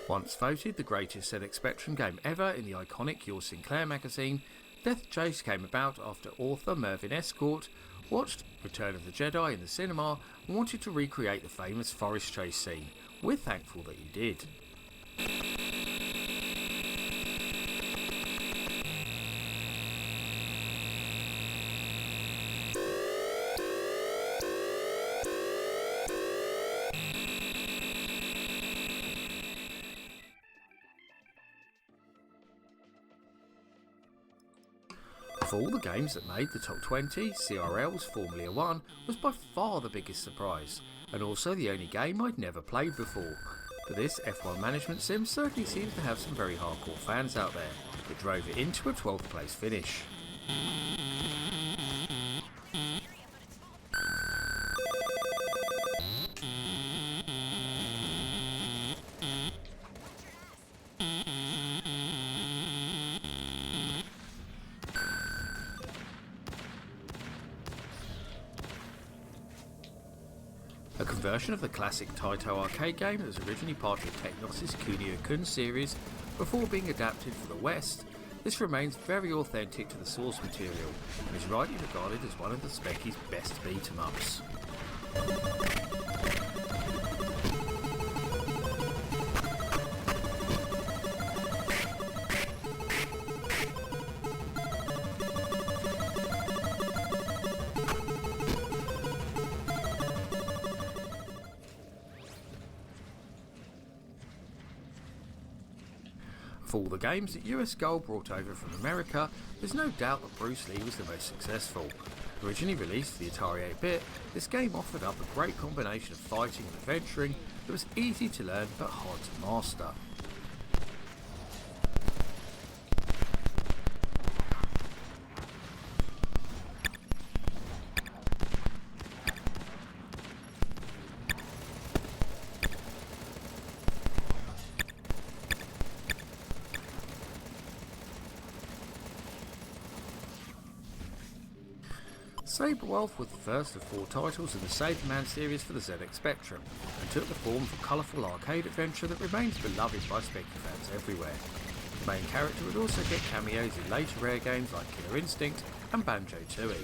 Once voted the greatest ZX Spectrum game ever in the iconic Your Sinclair magazine, Death Chase came about after author Mervyn Escort watched Return of the Jedi in the cinema and wanted to recreate the famous forest chase scene. We're thankful that he did. Of all the games that made the top 20, CRL's Formula 1 was by far the biggest surprise, and also the only game I'd never played before. But this F1 management sim certainly seems to have some very hardcore fans out there that drove it into a 12th place finish. A conversion of the classic Taito arcade game that was originally part of Technos' Kunio-kun series before being adapted for the West, this remains very authentic to the source material and is rightly regarded as one of the Specky's best beat-em-ups. Of all the games that US Gold brought over from America, there's no doubt that Bruce Lee was the most successful. Originally released for the Atari 8-bit, this game offered up a great combination of fighting and adventuring that was easy to learn but hard to master. Saberwolf was the first of 4 titles in the Saberman series for the ZX Spectrum, and took the form of a colourful arcade adventure that remains beloved by Specky fans everywhere. The main character would also get cameos in later Rare games like Killer Instinct and Banjo-Tooie.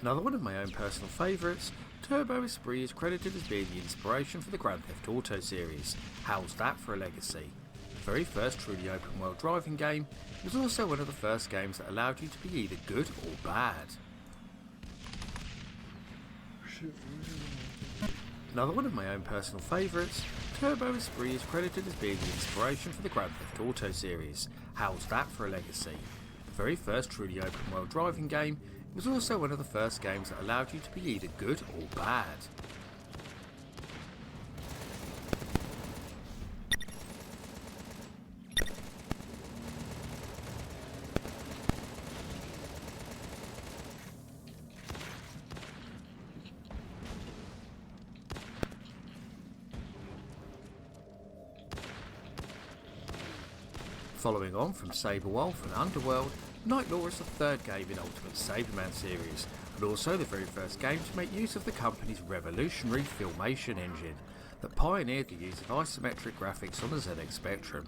Another one of my own personal favourites, Turbo Esprit is credited as being the inspiration for the Grand Theft Auto series. How's that for a legacy? The very first truly open world driving game, it was also one of the first games that allowed you to be either good or bad. Another one of my own personal favourites, Turbo Esprit is credited as being the inspiration for the Grand Theft Auto series. How's that for a legacy? The very first truly open world driving game, it was also one of the first games that allowed you to be either good or bad. Following on from Sabre Wolf and Underworld, Nightlaw is the third game in Ultimate Sabreman series, and also the very first game to make use of the company's revolutionary Filmation engine that pioneered the use of isometric graphics on the ZX Spectrum.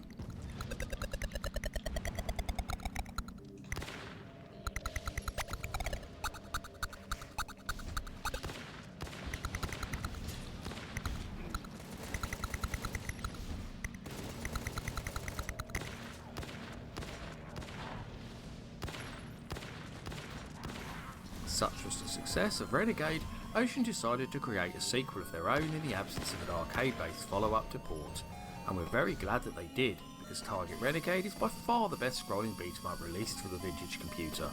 Such was the success of Renegade, Ocean decided to create a sequel of their own in the absence of an arcade-based follow-up to port, and we're very glad that they did, because Target Renegade is by far the best scrolling beat-em-up released for the vintage computer.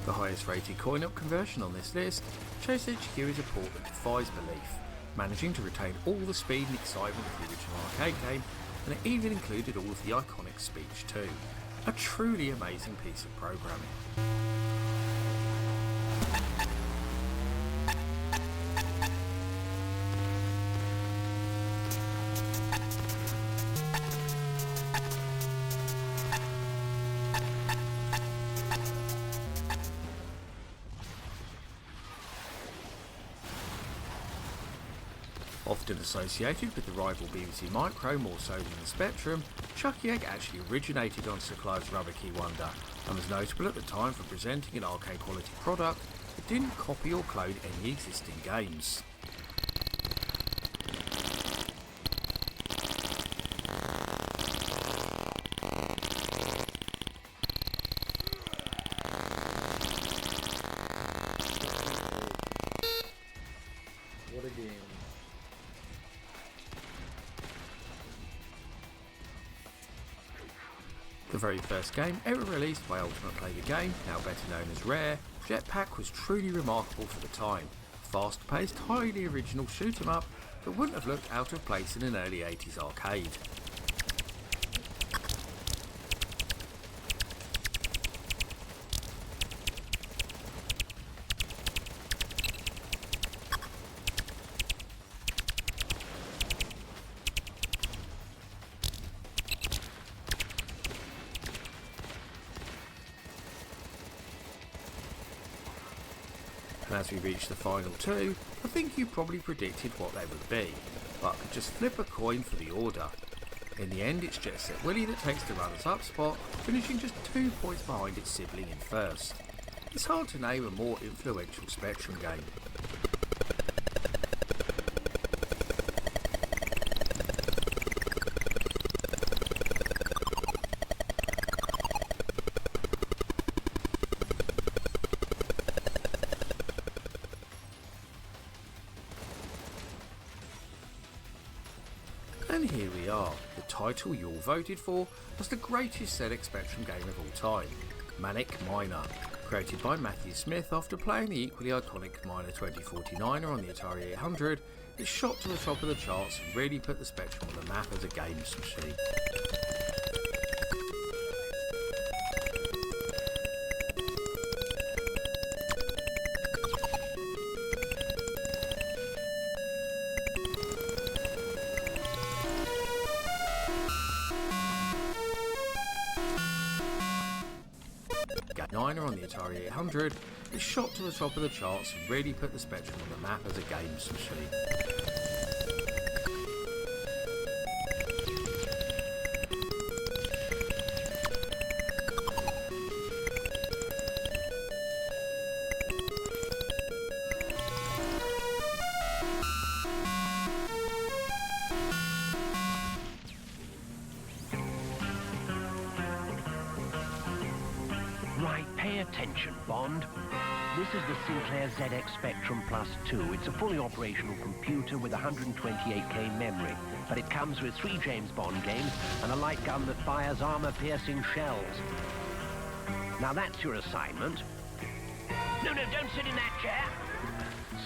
The highest rated coin-op conversion on this list, Chase HQ is a port that defies belief, managing to retain all the speed and excitement of the original arcade game, and it even included all of the iconic speech too. A truly amazing piece of programming. Often associated with the rival BBC Micro more so than the Spectrum, Chucky Egg actually originated on Sir Clive's Rubber Key Wonder and was notable at the time for presenting an arcade quality product that didn't copy or clone any existing games. What a game. The very first game ever released by Ultimate Play the Game, now better known as Rare, Jetpack was truly remarkable for the time. Fast-paced, highly original shoot 'em up that wouldn't have looked out of place in an early 80s arcade. And as we reach the final two, I think you probably predicted what they would be, but could just flip a coin for the order. In the end, it's Jet Set Willy that takes the runners-up spot, finishing just 2 points behind its sibling in first. It's hard to name a more influential Spectrum game. And here we are, the title you all voted for as the greatest ZX Spectrum game of all time, Manic Miner, created by Matthew Smith after playing the equally iconic Miner 2049er on the Atari 800. It shot to the top of the charts and really put the Spectrum on the map as a games machine. Niner on the Atari 800, it shot to the top of the charts and really put the Spectrum on the map as a games machine. Right, pay attention, Bond. This is the Sinclair ZX Spectrum Plus 2. It's a fully operational computer with 128K memory, but it comes with 3 James Bond games and a light gun that fires armor-piercing shells. Now that's your assignment. No, don't sit in that chair.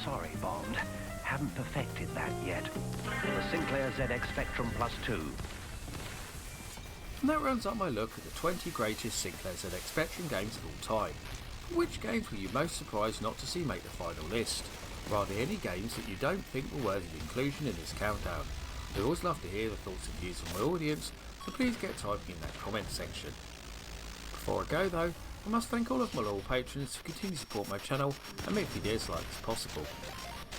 Sorry, Bond. haven't perfected that yet. The Sinclair ZX Spectrum Plus 2. And that rounds up my look at the 20 greatest Sinclair ZX Spectrum games of all time. Which games were you most surprised not to see make the final list? Or are there any games that you don't think were worthy of inclusion in this countdown? I always love to hear the thoughts and views of my audience, so please get typing in that comment section. Before I go though, I must thank all of my loyal patrons who continue to support my channel and make videos like this possible.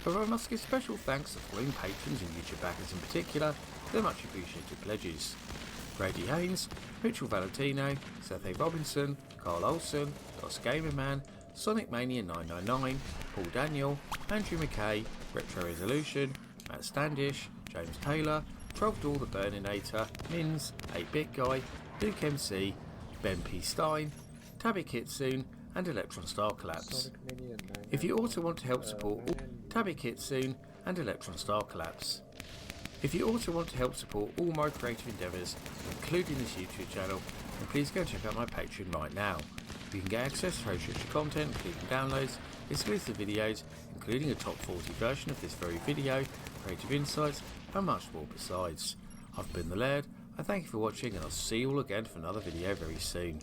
However, I must give special thanks to the following patrons and YouTube backers in particular for their much appreciated pledges: Grady Haynes, Mitchell Valentino, Seth A. Robinson, Carl Olsen, Lost Gamer Man, Sonic Mania 999, Paul Daniel, Andrew McKay, Retro Resolution, Matt Standish, James Taylor, Trogdall the Burninator, Mins, 8-Bit Guy, Luke MC, Ben P. Stein, Tabby Kitsune, and Electron Star Collapse. If you also want to help support Tabby Kitsune and Electron Star Collapse. If you also want to help support all my creative endeavours, including this YouTube channel, then please go check out my Patreon right now. You can get access to restricted content, including downloads, exclusive videos, including a top 40 version of this very video, creative insights, and much more besides. I've been the Laird, I thank you for watching, and I'll see you all again for another video very soon.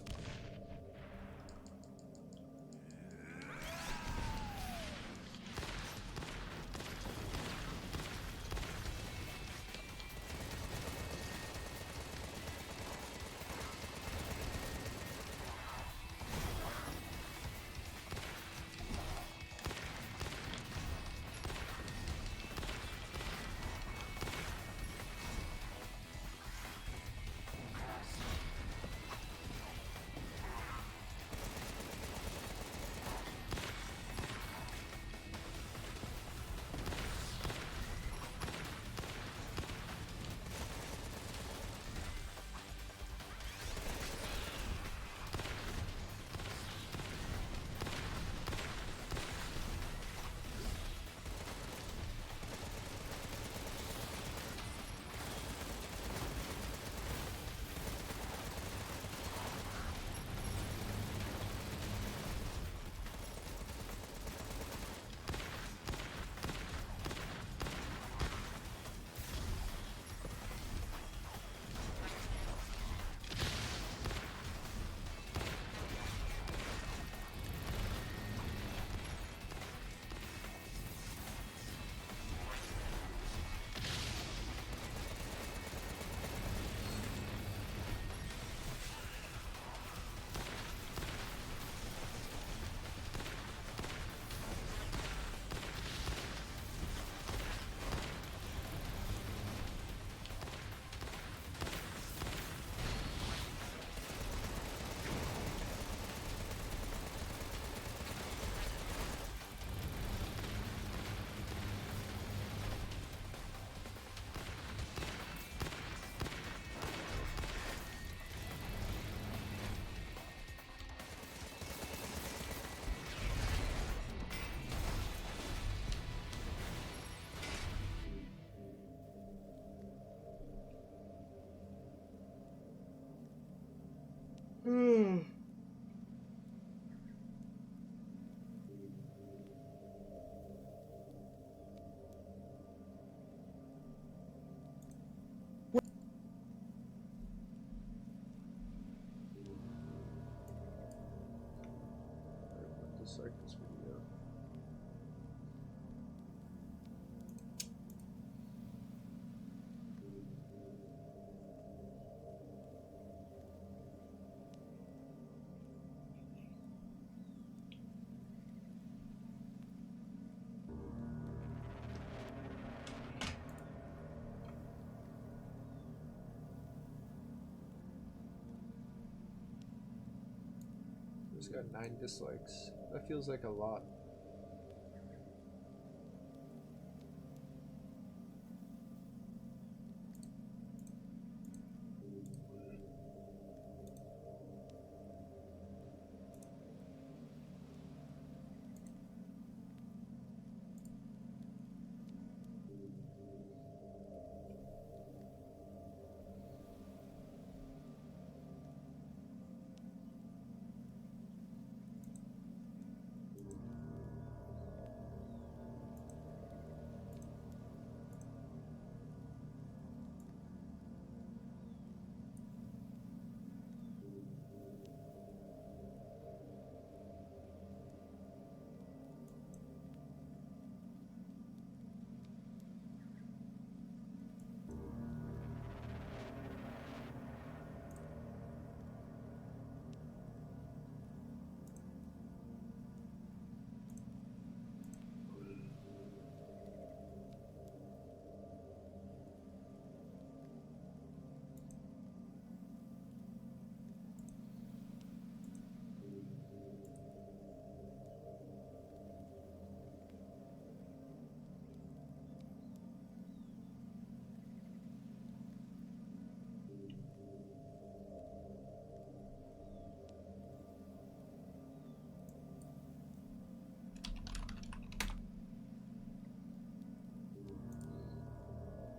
Dislike this video. It's got 9 dislikes. That feels like a lot.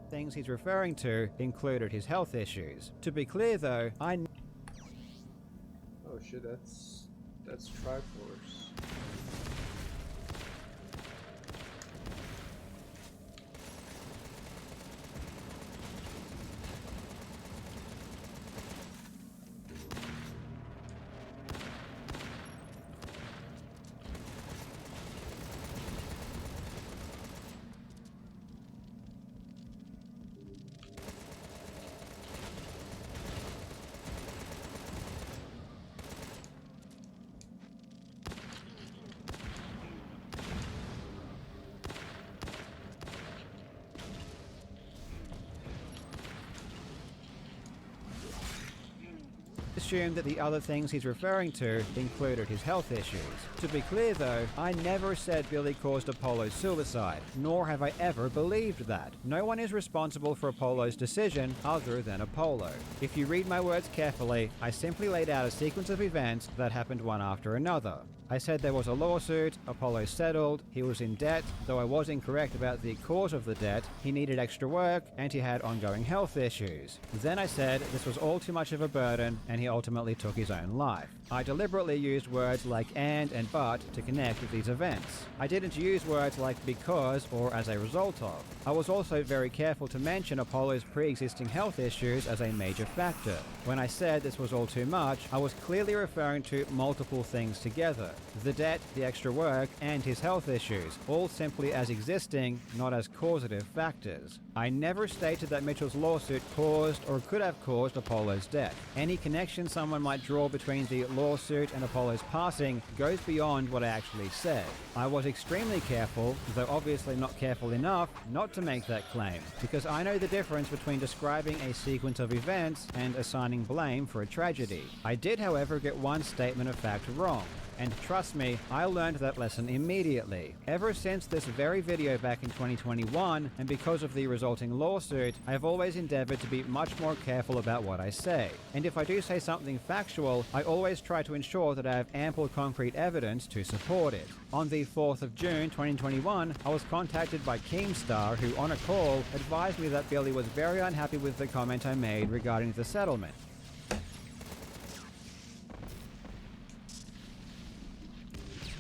things he's referring to included his health issues. To be clear though, Oh shit, that's Triforce. assumed that the other things he's referring to included his health issues. To be clear though, I never said Billy caused Apollo's suicide, nor have I ever believed that. No one is responsible for Apollo's decision other than Apollo. If you read my words carefully, I simply laid out a sequence of events that happened one after another. I said there was a lawsuit, Apollo settled, he was in debt, though I was incorrect about the cause of the debt, he needed extra work, and he had ongoing health issues. Then I said this was all too much of a burden, and he ultimately took his own life. I deliberately used words like and but to connect with these events. I didn't use words like because or as a result of. I was also very careful to mention Apollo's pre-existing health issues as a major factor. When I said this was all too much, I was clearly referring to multiple things together. The debt, the extra work, and his health issues, all simply as existing, not as causative factors. I never stated that Mitchell's lawsuit caused or could have caused Apollo's death. Any connection someone might draw between the lawsuit and Apollo's passing goes beyond what I actually said. I was extremely careful, though obviously not careful enough, not to make that claim, because I know the difference between describing a sequence of events and assigning blame for a tragedy. I did, however, get one statement of fact wrong. And trust me, I learned that lesson immediately. Ever since this very video back in 2021, and because of the resulting lawsuit, I have always endeavored to be much more careful about what I say. And if I do say something factual, I always try to ensure that I have ample concrete evidence to support it. On the 4th of June 2021, I was contacted by Keemstar, who on a call advised me that Billy was very unhappy with the comment I made regarding the settlement.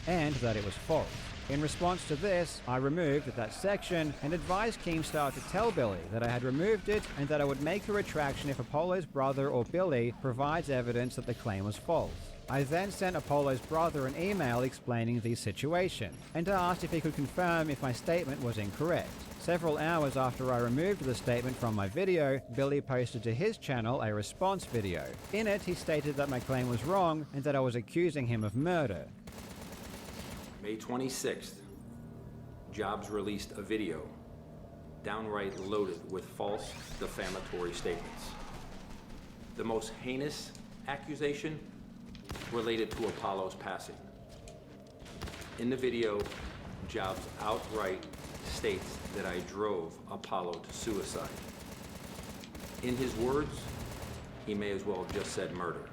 And that it was false. In response to this, I removed that section and advised Keemstar to tell Billy that I had removed it and that I would make a retraction if Apollo's brother or Billy provides evidence that the claim was false. I then sent Apollo's brother an email explaining the situation and asked if he could confirm if my statement was incorrect. Several hours after I removed the statement from my video, Billy posted to his channel a response video. In it, he stated that my claim was wrong and that I was accusing him of murder. May 26th, Jobs released a video downright loaded with false defamatory statements. The most heinous accusation related to Apollo's passing. In the video, Jobs outright states that I drove Apollo to suicide. In his words, he may as well have just said murder.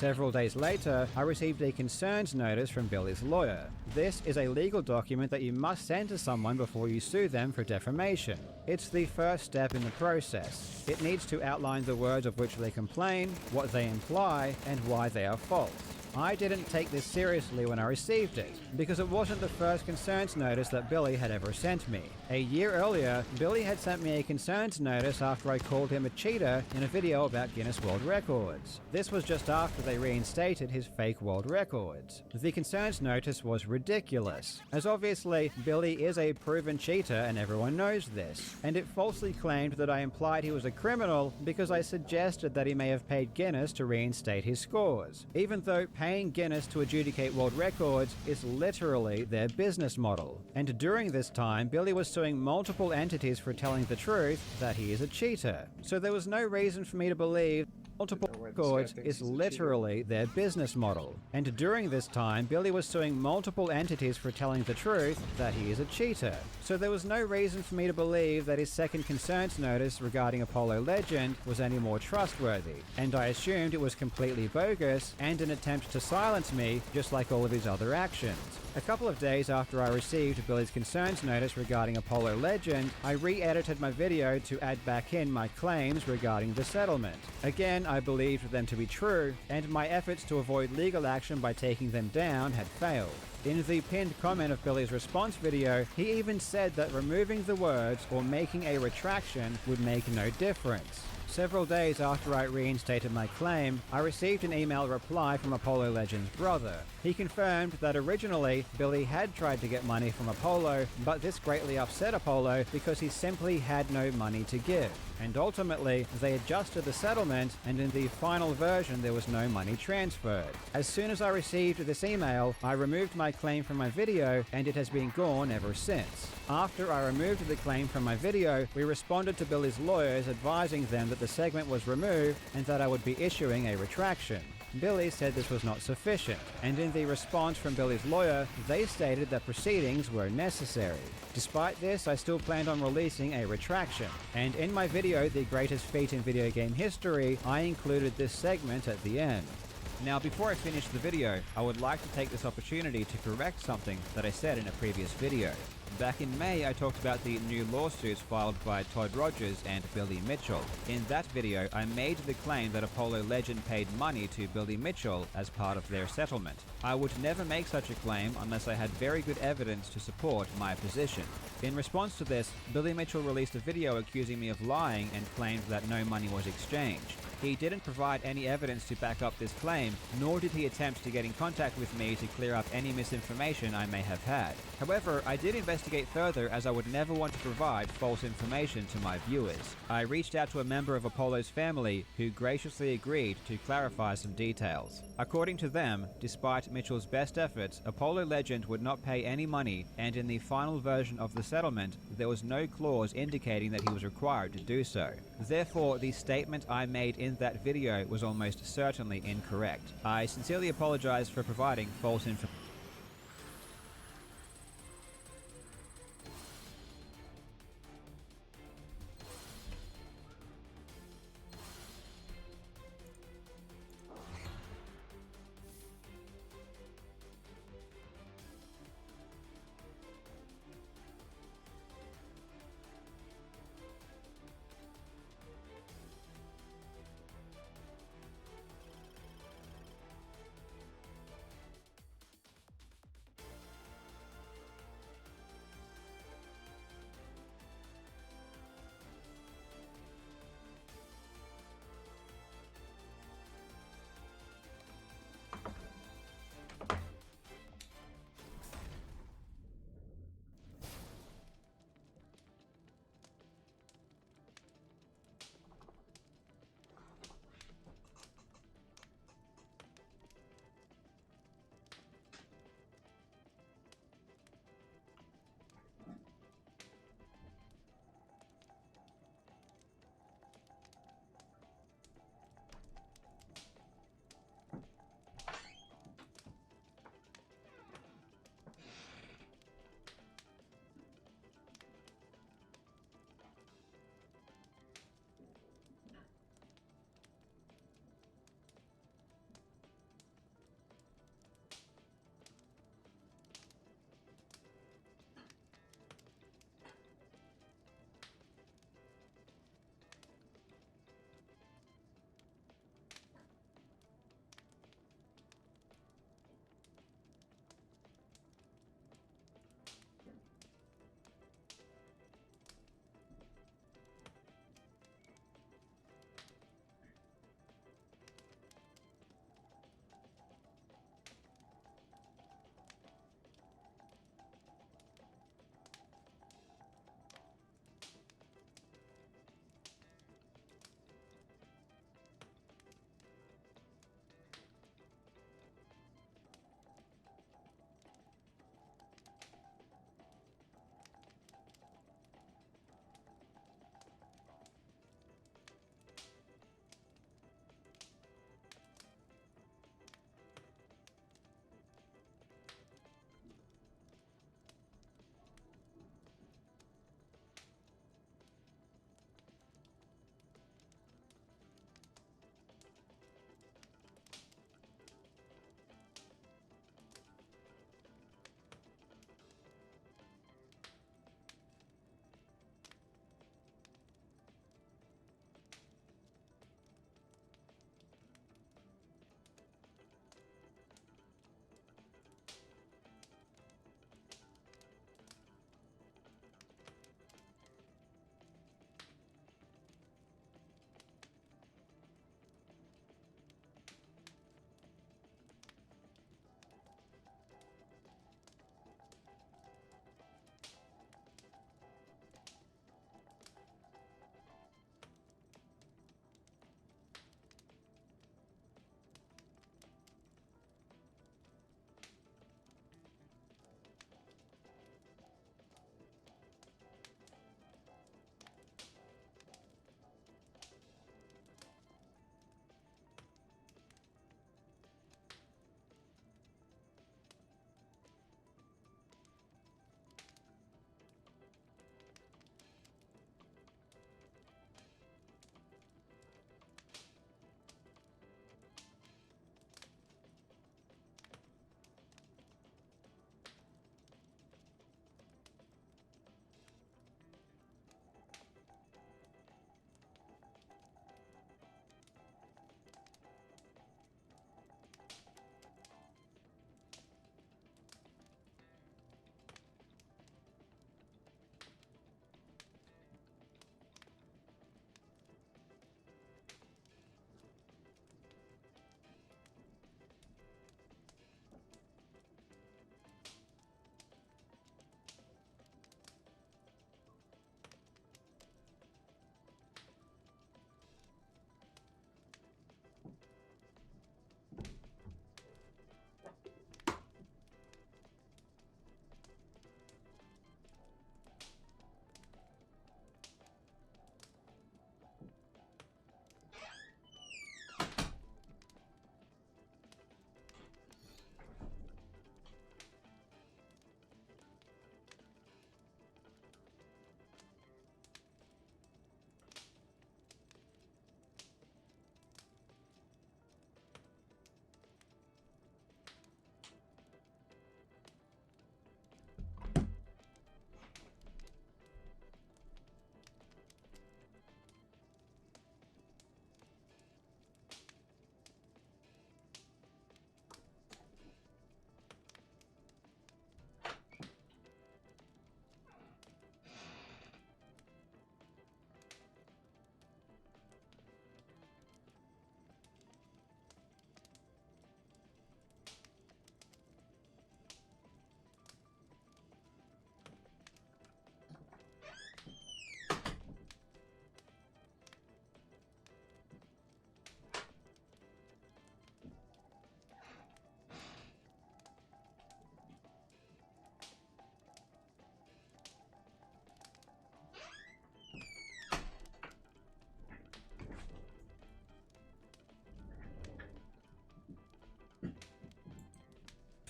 Several days later, I received a concerns notice from Billy's lawyer. This is a legal document that you must send to someone before you sue them for defamation. It's the first step in the process. It needs to outline the words of which they complain, what they imply, and why they are false. I didn't take this seriously when I received it, because it wasn't the first concerns notice that Billy had ever sent me. A year earlier, Billy had sent me a concerns notice after I called him a cheater in a video about Guinness World Records. This was just after they reinstated his fake world records. The concerns notice was ridiculous, as obviously Billy is a proven cheater and everyone knows this, and it falsely claimed that I implied he was a criminal because I suggested that he may have paid Guinness to reinstate his scores, even though paying Guinness to adjudicate world records is literally their business model. And during this time, Billy was suing multiple entities for telling the truth that he is a cheater. So there was no reason for me to believe multiple... No, records is literally their business model. And during this time, Billy was suing multiple entities for telling the truth that he is a cheater. So there was no reason for me to believe that his second concerns notice regarding Apollo Legend was any more trustworthy, and I assumed it was completely bogus and an attempt to silence me, just like all of his other actions. A couple of days after I received Billy's concerns notice regarding Apollo Legend, I re-edited my video to add back in my claims regarding the settlement. Again, I believed them to be true, and my efforts to avoid legal action by taking them down had failed. In the pinned comment of Billy's response video, he even said that removing the words or making a retraction would make no difference. Several days after I reinstated my claim, I received an email reply from Apollo Legend's brother. He confirmed that originally Billy had tried to get money from Apollo, but this greatly upset Apollo because he simply had no money to give. And ultimately, they adjusted the settlement, and in the final version there was no money transferred. As soon as I received this email, I removed my claim from my video, and it has been gone ever since. After I removed the claim from my video, we responded to Billy's lawyers advising them that the segment was removed and that I would be issuing a retraction. Billy said this was not sufficient, and in the response from Billy's lawyer, they stated that proceedings were necessary. Despite this, I still planned on releasing a retraction, and in my video, The Greatest Feat in Video Game History, I included this segment at the end. Now, before I finish the video, I would like to take this opportunity to correct something that I said in a previous video. Back in May, I talked about the new lawsuits filed by Todd Rogers and Billy Mitchell. In that video, I made the claim that Apollo Legend paid money to Billy Mitchell as part of their settlement. I would never make such a claim unless I had very good evidence to support my position. In response to this, Billy Mitchell released a video accusing me of lying and claimed that no money was exchanged. He didn't provide any evidence to back up this claim, nor did he attempt to get in contact with me to clear up any misinformation I may have had. However, I did investigate further as I would never want to provide false information to my viewers. I reached out to a member of Apollo's family who graciously agreed to clarify some details. According to them, despite Mitchell's best efforts, Apollo Legend would not pay any money, and in the final version of the settlement, there was no clause indicating that he was required to do so. Therefore, the statement I made in that video was almost certainly incorrect. I sincerely apologize for providing false information.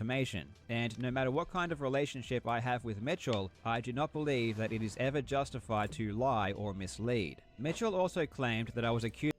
information. And no matter what kind of relationship I have with Mitchell, I do not believe that it is ever justified to lie or mislead. Mitchell also claimed that I was accused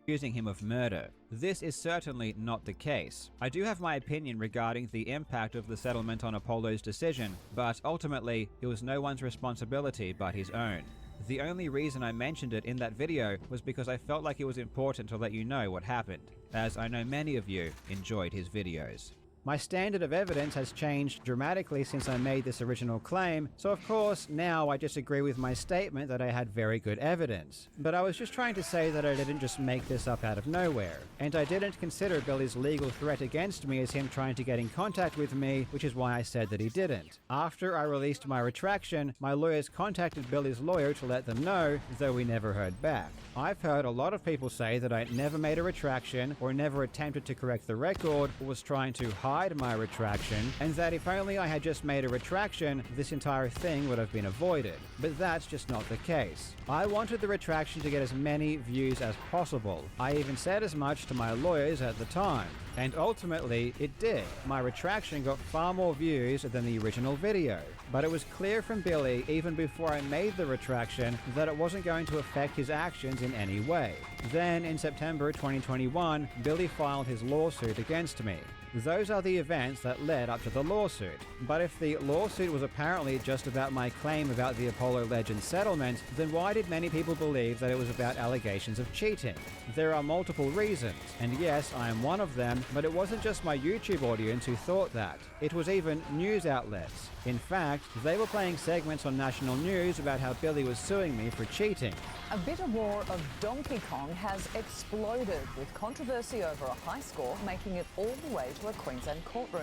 accusing him of murder. This is certainly not the case. I do have my opinion regarding the impact of the settlement on Apollo's decision, but ultimately, it was no one's responsibility but his own. The only reason I mentioned it in that video was because I felt like it was important to let you know what happened, as I know many of you enjoyed his videos. My standard of evidence has changed dramatically since I made this original claim, so of course now I disagree with my statement that I had very good evidence. But I was just trying to say that I didn't just make this up out of nowhere, and I didn't consider Billy's legal threat against me as him trying to get in contact with me, which is why I said that he didn't. After I released my retraction, my lawyers contacted Billy's lawyer to let them know, though we never heard back. I've heard a lot of people say that I never made a retraction or never attempted to correct the record or was trying to hide my retraction, and that if only I had just made a retraction, this entire thing would have been avoided. But that's just not the case. I wanted the retraction to get as many views as possible. I even said as much to my lawyers at the time. And ultimately, it did. My retraction got far more views than the original video. But it was clear from Billy, even before I made the retraction, that it wasn't going to affect his actions in any way. Then, in September 2021, Billy filed his lawsuit against me. Those are the events that led up to the lawsuit. But if the lawsuit was apparently just about my claim about the Apollo Legends settlement, then why did many people believe that it was about allegations of cheating? There are multiple reasons, and yes, I am one of them, but it wasn't just my YouTube audience who thought that. It was even news outlets. In fact, they were playing segments on national news about how Billy was suing me for cheating. A bitter war of Donkey Kong has exploded, with controversy over a high score making it all the way to a Queensland courtroom.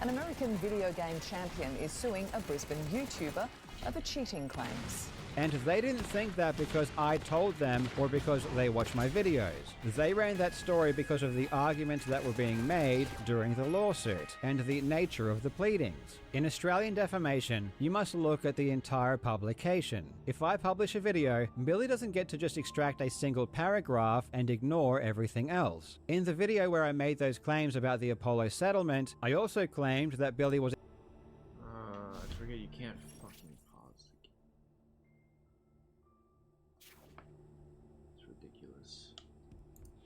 An American video game champion is suing a Brisbane YouTuber over cheating claims. And they didn't think that because I told them or because they watch my videos. They ran that story because of the arguments that were being made during the lawsuit and the nature of the pleadings. In Australian defamation, you must look at the entire publication. If I publish a video, Billy doesn't get to just extract a single paragraph and ignore everything else. In the video where I made those claims about the Apollo settlement, I also claimed that Billy was I forget you can't fucking pause the game. It's ridiculous.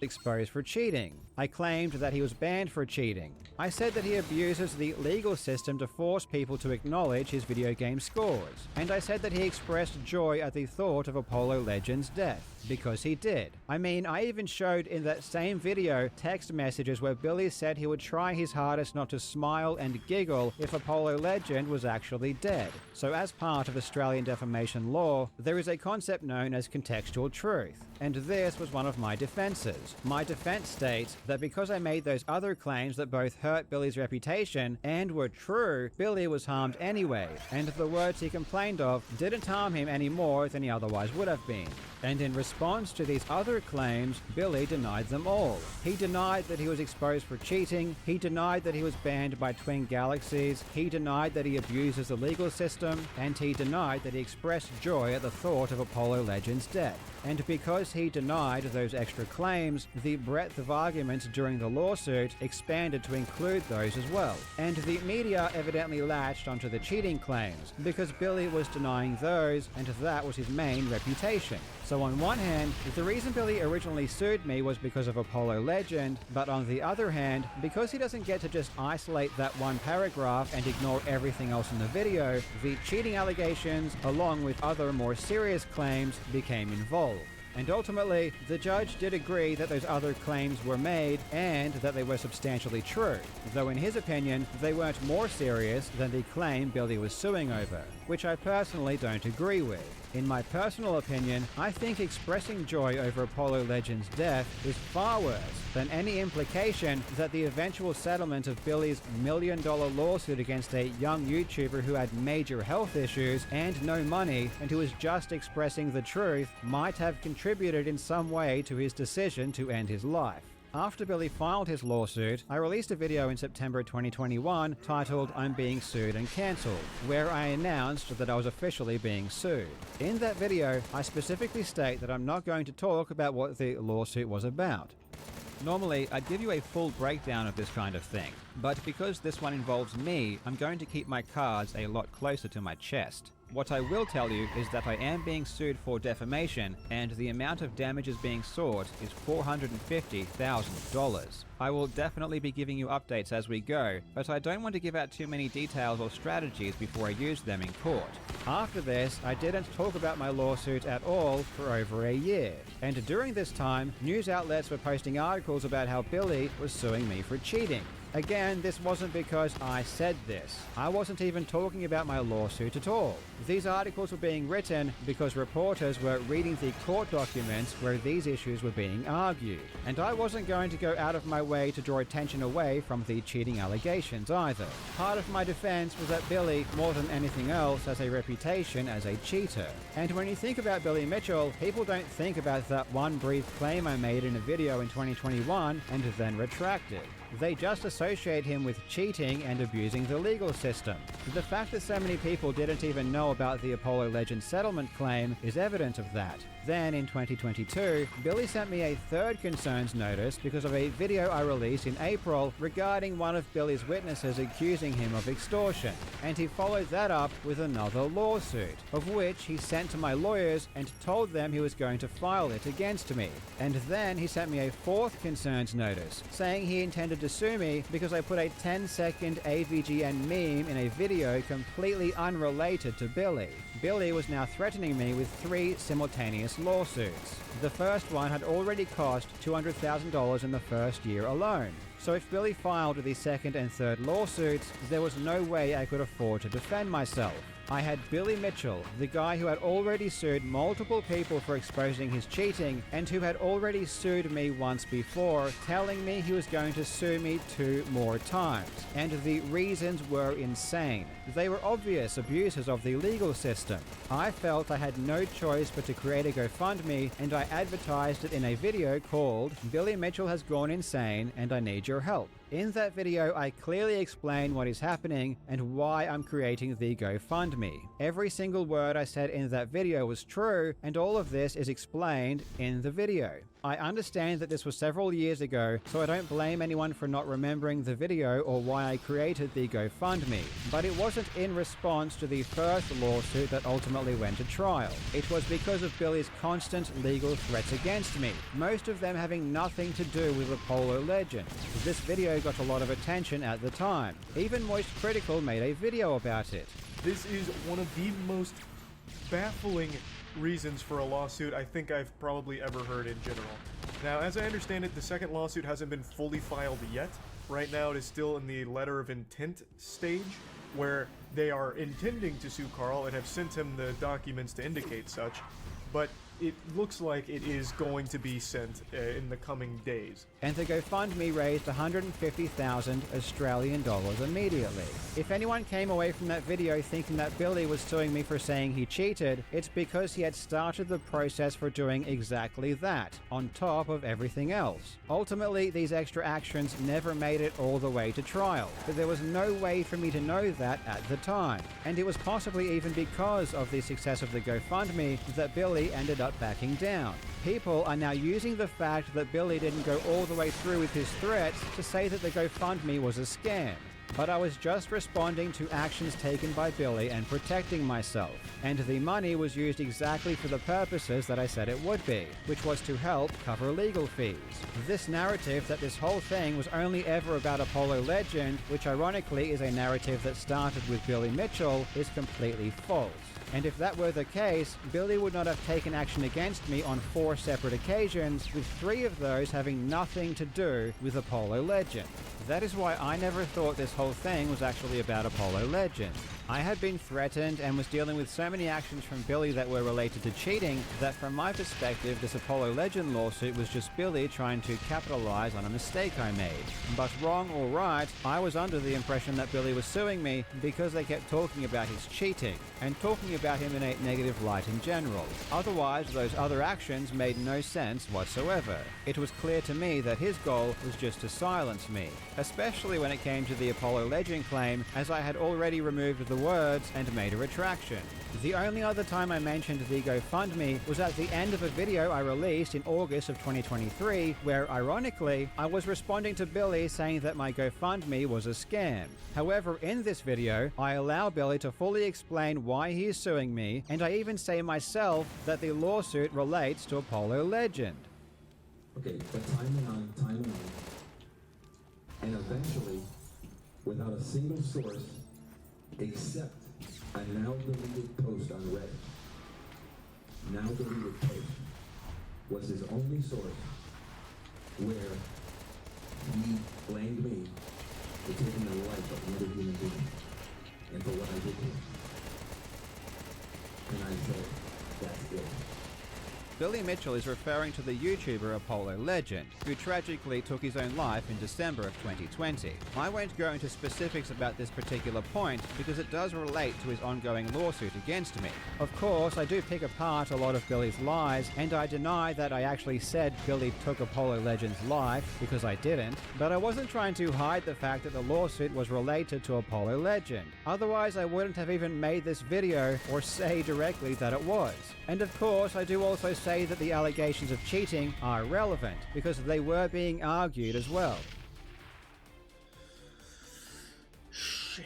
exposed for cheating. I claimed that he was banned for cheating. I said that he abuses the legal system to force people to acknowledge his video game scores. And I said that he expressed joy at the thought of Apollo Legends' death. Because he did. I mean, I even showed in that same video text messages where Billy said he would try his hardest not to smile and giggle if Apollo Legend was actually dead. So as part of Australian defamation law, there is a concept known as contextual truth. And this was one of my defenses. My defense states that because I made those other claims that both hurt Billy's reputation and were true, Billy was harmed anyway, and the words he complained of didn't harm him any more than he otherwise would have been. And in response to these other claims, Billy denied them all. He denied that he was exposed for cheating, he denied that he was banned by Twin Galaxies, he denied that he abuses the legal system, and he denied that he expressed joy at the thought of Apollo Legends' death. And because he denied those extra claims, the breadth of arguments during the lawsuit expanded to include those as well. And the media evidently latched onto the cheating claims, because Billy was denying those, and that was his main reputation. So on one hand, the reason Billy originally sued me was because of Apollo Legend, but on the other hand, because he doesn't get to just isolate that one paragraph and ignore everything else in the video, the cheating allegations, along with other more serious claims, became involved. And ultimately, the judge did agree that those other claims were made and that they were substantially true, though in his opinion, they weren't more serious than the claim Billy was suing over, which I personally don't agree with. In my personal opinion, I think expressing joy over Apollo Legends' death is far worse than any implication that the eventual settlement of Billy's $1 million lawsuit against a young YouTuber who had major health issues and no money and who was just expressing the truth might have contributed in some way to his decision to end his life. After Billy filed his lawsuit, I released a video in September 2021 titled I'm Being Sued and Cancelled, where I announced that I was officially being sued. In that video, I specifically state that I'm not going to talk about what the lawsuit was about. Normally, I'd give you a full breakdown of this kind of thing, but because this one involves me, I'm going to keep my cards a lot closer to my chest. What I will tell you is that I am being sued for defamation, and the amount of damages being sought is $450,000. I will definitely be giving you updates as we go, but I don't want to give out too many details or strategies before I use them in court. After this, I didn't talk about my lawsuit at all for over a year, and during this time, news outlets were posting articles about how Billy was suing me for cheating. Again, this wasn't because I said this. I wasn't even talking about my lawsuit at all. These articles were being written because reporters were reading the court documents where these issues were being argued. And I wasn't going to go out of my way to draw attention away from the cheating allegations either. Part of my defense was that Billy, more than anything else, has a reputation as a cheater. And when you think about Billy Mitchell, people don't think about that one brief claim I made in a video in 2021 and then retracted. They just associate him with cheating and abusing the legal system. The fact that so many people didn't even know about the Apollo Legends settlement claim is evidence of that. Then, in 2022, Billy sent me a third concerns notice because of a video I released in April regarding one of Billy's witnesses accusing him of extortion, and he followed that up with another lawsuit, of which he sent to my lawyers and told them he was going to file it against me. And then he sent me a fourth concerns notice, saying he intended to sue me because I put a 10-second AVGN meme in a video completely unrelated to Billy. Billy was now threatening me with 3 simultaneous lawsuits. The first one had already cost $200,000 in the first year alone. So if Billy filed the second and third lawsuits, there was no way I could afford to defend myself. I had Billy Mitchell, the guy who had already sued multiple people for exposing his cheating and who had already sued me once before, telling me he was going to sue me 2 more times. And the reasons were insane. They were obvious abuses of the legal system. I felt I had no choice but to create a GoFundMe, and I advertised it in a video called "Billy Mitchell Has Gone Insane and I Need Your Help." In that video, I clearly explain what is happening and why I'm creating the GoFundMe. Every single word I said in that video was true, and all of this is explained in the video. I understand that this was several years ago, so I don't blame anyone for not remembering the video or why I created the GoFundMe. But it wasn't in response to the first lawsuit that ultimately went to trial. It was because of Billy's constant legal threats against me, most of them having nothing to do with Apollo Legends. This video got a lot of attention at the time. Even Moist Critical made a video about it. This is one of the most baffling reasons for a lawsuit I think I've probably ever heard in general. Now, as I understand it, the second lawsuit hasn't been fully filed yet. Right now it is still in the letter of intent stage, where they are intending to sue Carl and have sent him the documents to indicate such, but it looks like it is going to be sent in the coming days. And the GoFundMe raised 150,000 Australian dollars immediately. If anyone came away from that video thinking that Billy was suing me for saying he cheated, it's because he had started the process for doing exactly that, on top of everything else. Ultimately, these extra actions never made it all the way to trial, but there was no way for me to know that at the time. And it was possibly even because of the success of the GoFundMe that Billy ended up backing down. People are now using the fact that Billy didn't go all the way through with his threats to say that the GoFundMe was a scam. But I was just responding to actions taken by Billy and protecting myself, and the money was used exactly for the purposes that I said it would be, which was to help cover legal fees. This narrative that this whole thing was only ever about Apollo Legend, which ironically is a narrative that started with Billy Mitchell, is completely false. And if that were the case, Billy would not have taken action against me on 4 separate occasions, with 3 of those having nothing to do with Apollo Legend. That is why I never thought this whole thing was actually about Apollo Legend. I had been threatened and was dealing with so many actions from Billy that were related to cheating that from my perspective this Apollo Legend lawsuit was just Billy trying to capitalize on a mistake I made. But wrong or right, I was under the impression that Billy was suing me because they kept talking about his cheating and talking about him in a negative light in general. Otherwise, those other actions made no sense whatsoever. It was clear to me that his goal was just to silence me, especially when it came to the Apollo Legend claim, as I had already removed the the words and made a retraction. The only other time I mentioned the GoFundMe was at the end of a video I released in August of 2023, where, ironically, I was responding to Billy saying that my GoFundMe was a scam. However, in this video, I allow Billy to fully explain why he is suing me, and I even say myself that the lawsuit relates to Apollo Legend. Okay, but time went on, and eventually, without a single source, except a now deleted post on Reddit, now deleted post, was his only source where he blamed me for taking the life of another human being and for what I did to him. And I said, that's it. Billy Mitchell is referring to the YouTuber Apollo Legend, who tragically took his own life in December of 2020. I won't go into specifics about this particular point because it does relate to his ongoing lawsuit against me. Of course, I do pick apart a lot of Billy's lies, and I deny that I actually said Billy took Apollo Legend's life, because I didn't, but I wasn't trying to hide the fact that the lawsuit was related to Apollo Legend. Otherwise, I wouldn't have even made this video or say directly that it was. And of course, I do also say that the allegations of cheating are relevant, because they were being argued as well. Shit.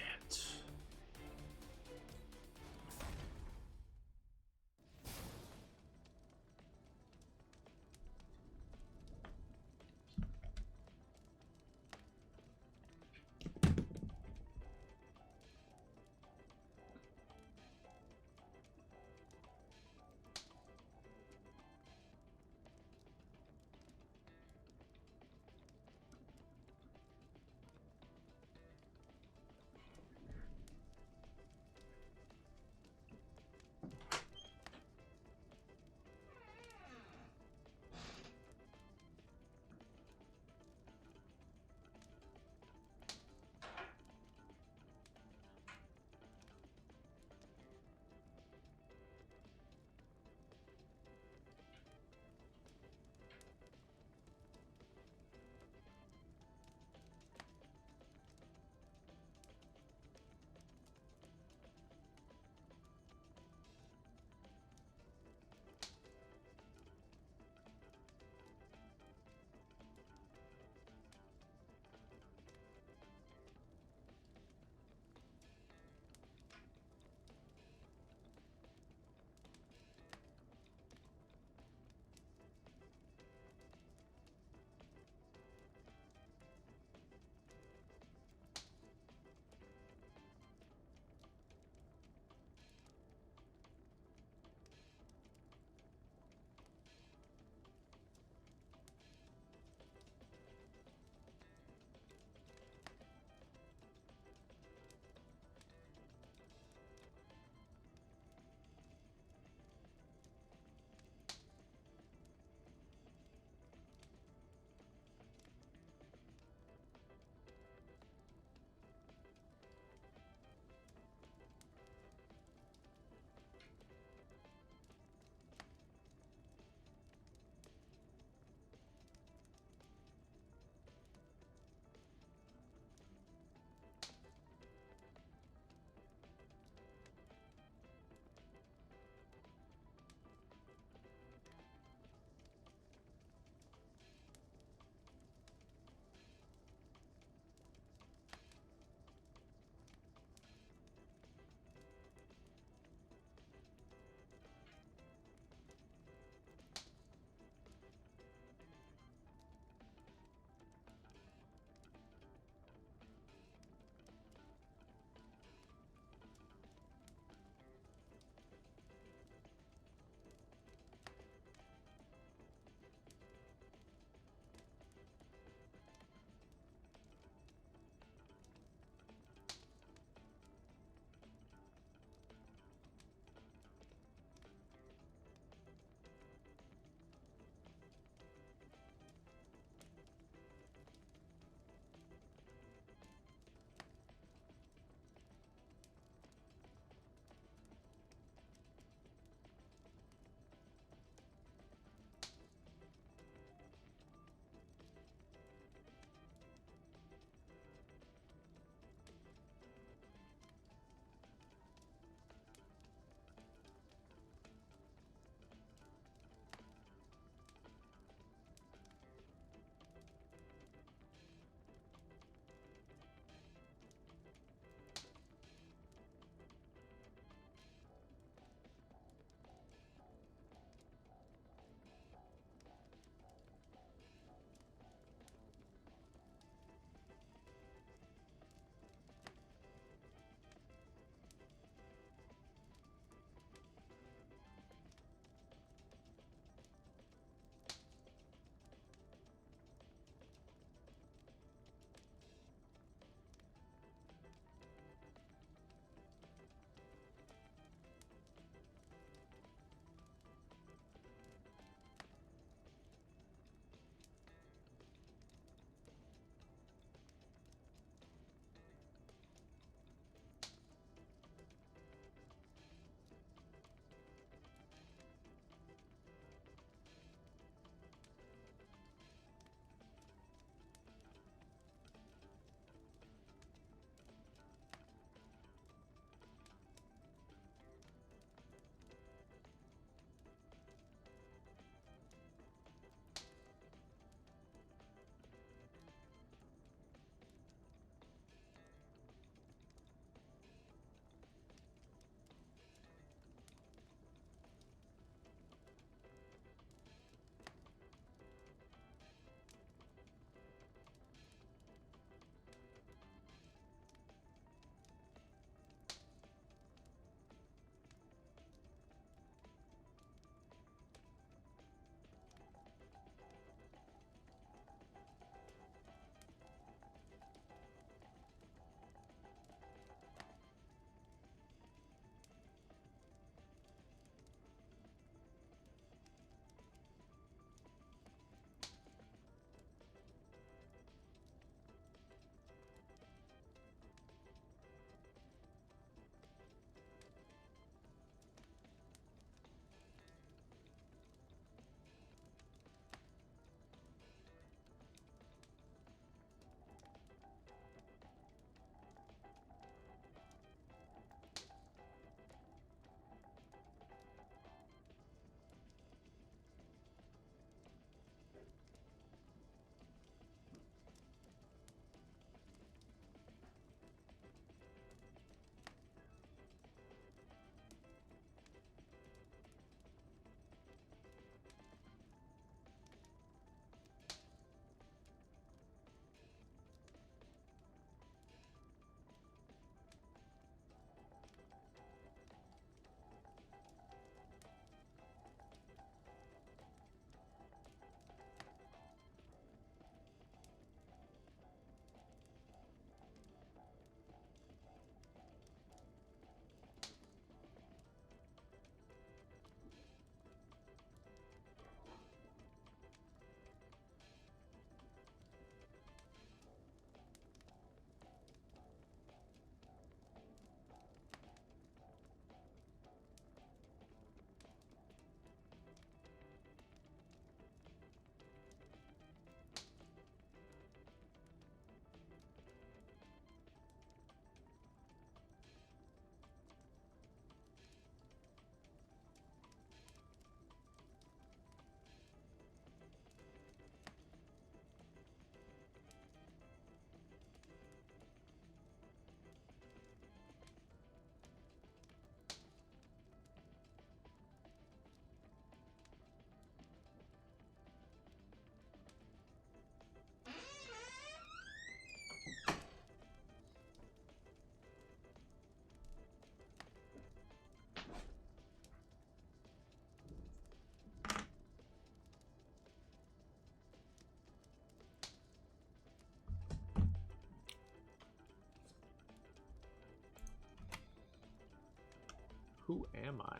Who am I?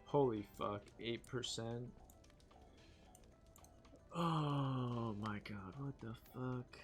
Holy fuck, 8%. Oh my god, what the fuck?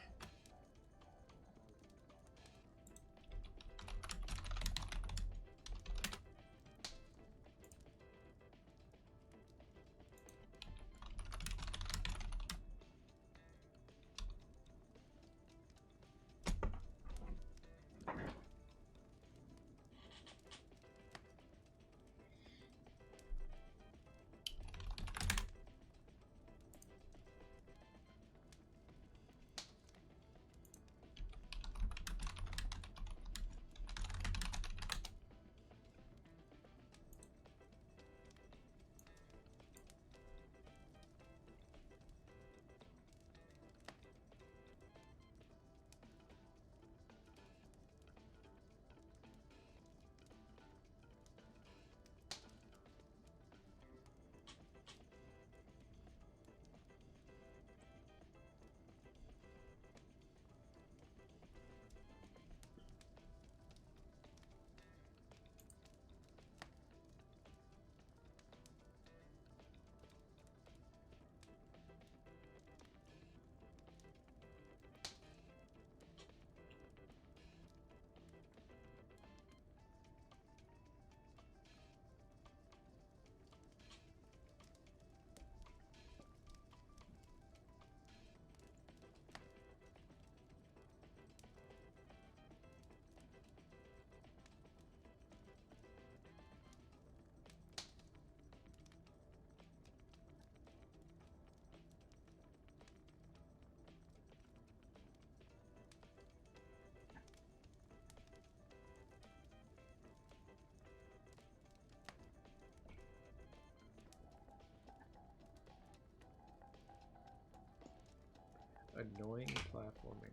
Annoying platforming.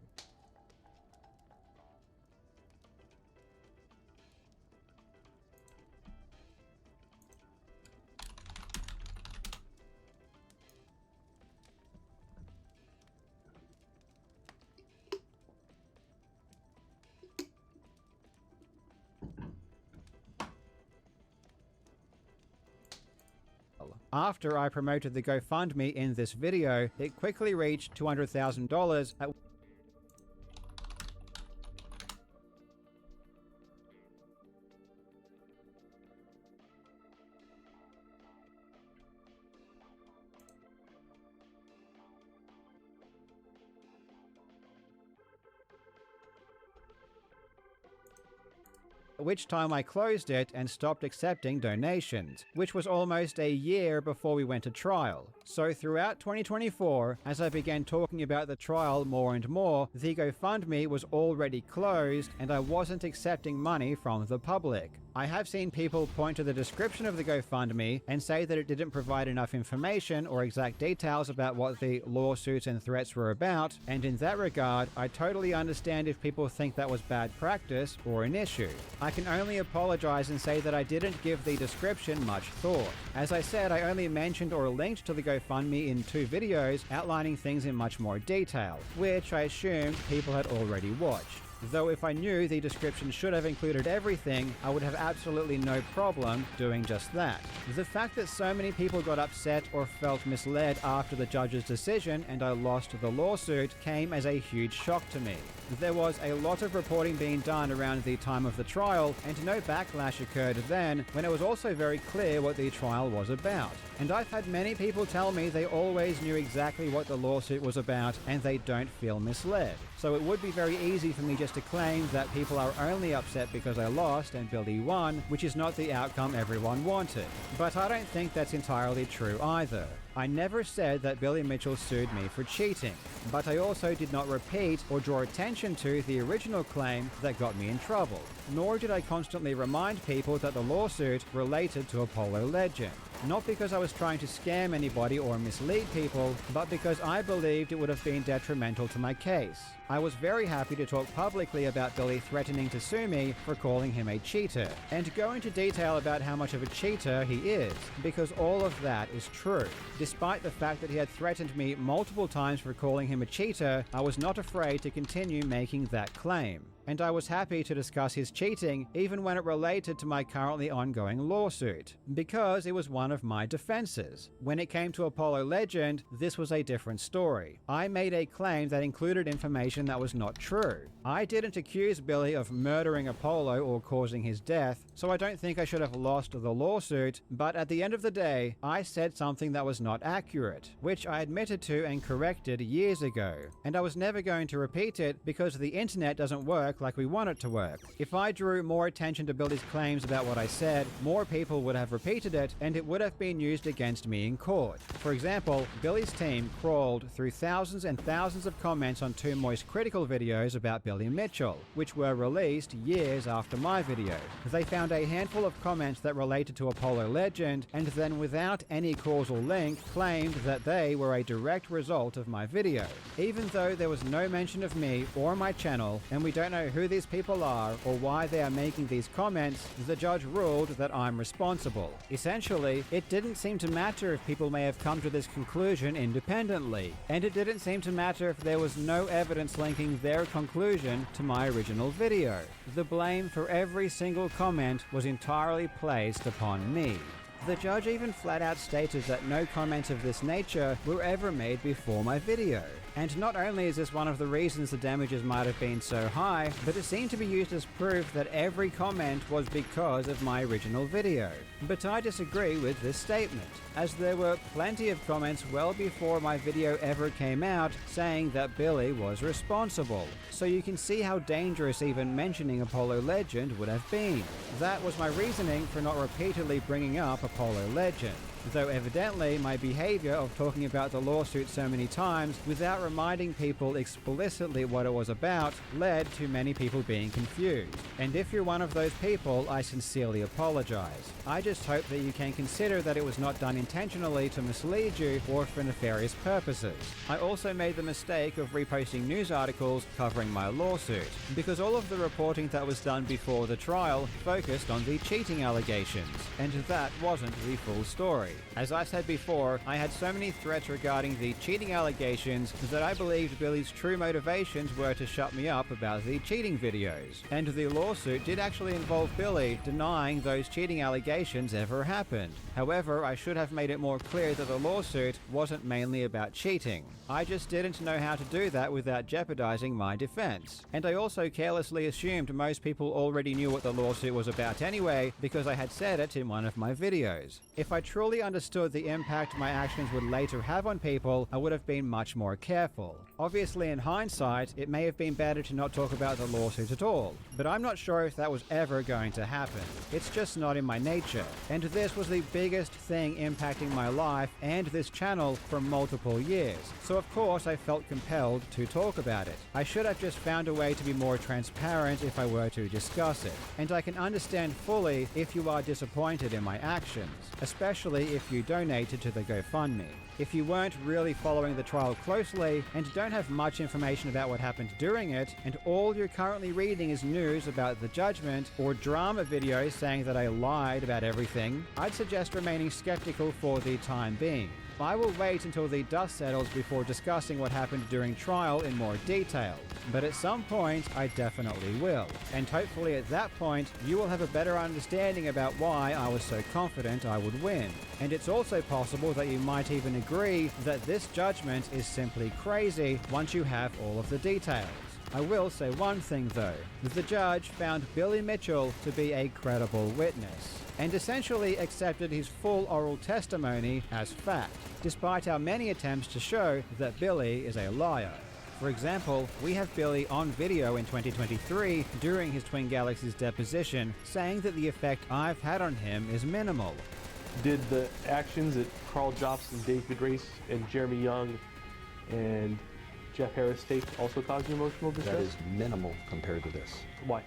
After I promoted the GoFundMe in this video, it quickly reached $200,000 at which time I closed it and stopped accepting donations, which was almost a year before we went to trial. So throughout 2024, as I began talking about the trial more and more, the GoFundMe was already closed and I wasn't accepting money from the public. I have seen people point to the description of the GoFundMe and say that it didn't provide enough information or exact details about what the lawsuits and threats were about, and in that regard, I totally understand if people think that was bad practice or an issue. I can only apologize and say that I didn't give the description much thought. As I said, I only mentioned or linked to the GoFundMe in 2 videos outlining things in much more detail, which I assumed people had already watched. Though if I knew the description should have included everything, I would have absolutely no problem doing just that. The fact that so many people got upset or felt misled after the judge's decision and I lost the lawsuit came as a huge shock to me. There was a lot of reporting being done around the time of the trial, and no backlash occurred then, when it was also very clear what the trial was about. And I've had many people tell me they always knew exactly what the lawsuit was about and they don't feel misled. So it would be very easy for me just to claim that people are only upset because I lost and Billy won, which is not the outcome everyone wanted. But I don't think that's entirely true either. I never said that Billy Mitchell sued me for cheating, but I also did not repeat or draw attention to the original claim that got me in trouble. Nor did I constantly remind people that the lawsuit related to Apollo Legend. Not because I was trying to scam anybody or mislead people, but because I believed it would have been detrimental to my case. I was very happy to talk publicly about Billy threatening to sue me for calling him a cheater, and go into detail about how much of a cheater he is, because all of that is true. Despite the fact that he had threatened me multiple times for calling him a cheater, I was not afraid to continue making that claim. and I was happy to discuss his cheating even when it related to my currently ongoing lawsuit, because it was one of my defenses. When it came to Apollo Legend, this was a different story. I made a claim that included information that was not true. I didn't accuse Billy of murdering Apollo or causing his death, so I don't think I should have lost the lawsuit, but at the end of the day, I said something that was not accurate, which I admitted to and corrected years ago, and I was never going to repeat it because the internet doesn't work like we want it to work. If I drew more attention to Billy's claims about what I said, more people would have repeated it, and it would have been used against me in court. For example, Billy's team crawled through thousands and thousands of comments on two Moist Critical videos about Billy Mitchell, which were released years after my video. They found a handful of comments that related to Apollo Legend, and then without any causal link, claimed that they were a direct result of my video. Even though there was no mention of me or my channel, and we don't know who these people are or why they are making these comments, the judge ruled that I'm responsible. Essentially, it didn't seem to matter if people may have come to this conclusion independently, and it didn't seem to matter if there was no evidence linking their conclusion to my original video. The blame for every single comment was entirely placed upon me. The judge even flat out stated that no comments of this nature were ever made before my video. And not only is this one of the reasons the damages might have been so high, but it seemed to be used as proof that every comment was because of my original video. But I disagree with this statement, as there were plenty of comments well before my video ever came out saying that Billy was responsible. So you can see how dangerous even mentioning Apollo Legend would have been. That was my reasoning for not repeatedly bringing up Apollo Legend. Though evidently my behavior of talking about the lawsuit so many times without reminding people explicitly what it was about led to many people being confused. And if you're one of those people, I sincerely apologize. I just hope that you can consider that it was not done intentionally to mislead you or for nefarious purposes. I also made the mistake of reposting news articles covering my lawsuit, because all of the reporting that was done before the trial focused on the cheating allegations, and that wasn't the full story. As I said before, I had so many threats regarding the cheating allegations that I believed Billy's true motivations were to shut me up about the cheating videos. And the lawsuit did actually involve Billy denying those cheating allegations ever happened. However, I should have made it more clear that the lawsuit wasn't mainly about cheating. I just didn't know how to do that without jeopardizing my defense. And I also carelessly assumed most people already knew what the lawsuit was about anyway, because I had said it in one of my videos. If I truly understood the impact my actions would later have on people, I would have been much more careful. Obviously, in hindsight, it may have been better to not talk about the lawsuit at all, but I'm not sure if that was ever going to happen. It's just not in my nature, and this was the biggest thing impacting my life and this channel for multiple years, so of course I felt compelled to talk about it. I should have just found a way to be more transparent if I were to discuss it, and I can understand fully if you are disappointed in my actions, especially if you donated to the GoFundMe. If you weren't really following the trial closely and don't have much information about what happened during it, and all you're currently reading is news about the judgment or drama videos saying that I lied about everything, I'd suggest remaining skeptical for the time being. I will wait until the dust settles before discussing what happened during trial in more detail, but at some point I definitely will, and hopefully at that point you will have a better understanding about why I was so confident I would win. And it's also possible that you might even agree that this judgment is simply crazy once you have all of the details. I will say one thing though, the judge found Billy Mitchell to be a credible witness, and essentially accepted his full oral testimony as fact, despite our many attempts to show that Billy is a liar. For example, we have Billy on video in 2023 during his Twin Galaxies deposition saying that the effect I've had on him is minimal. Did the actions that Carl Jobson, David Race, and Jeremy Young and Jeff Harris taped also cause you emotional distress? That is minimal compared to this. Why?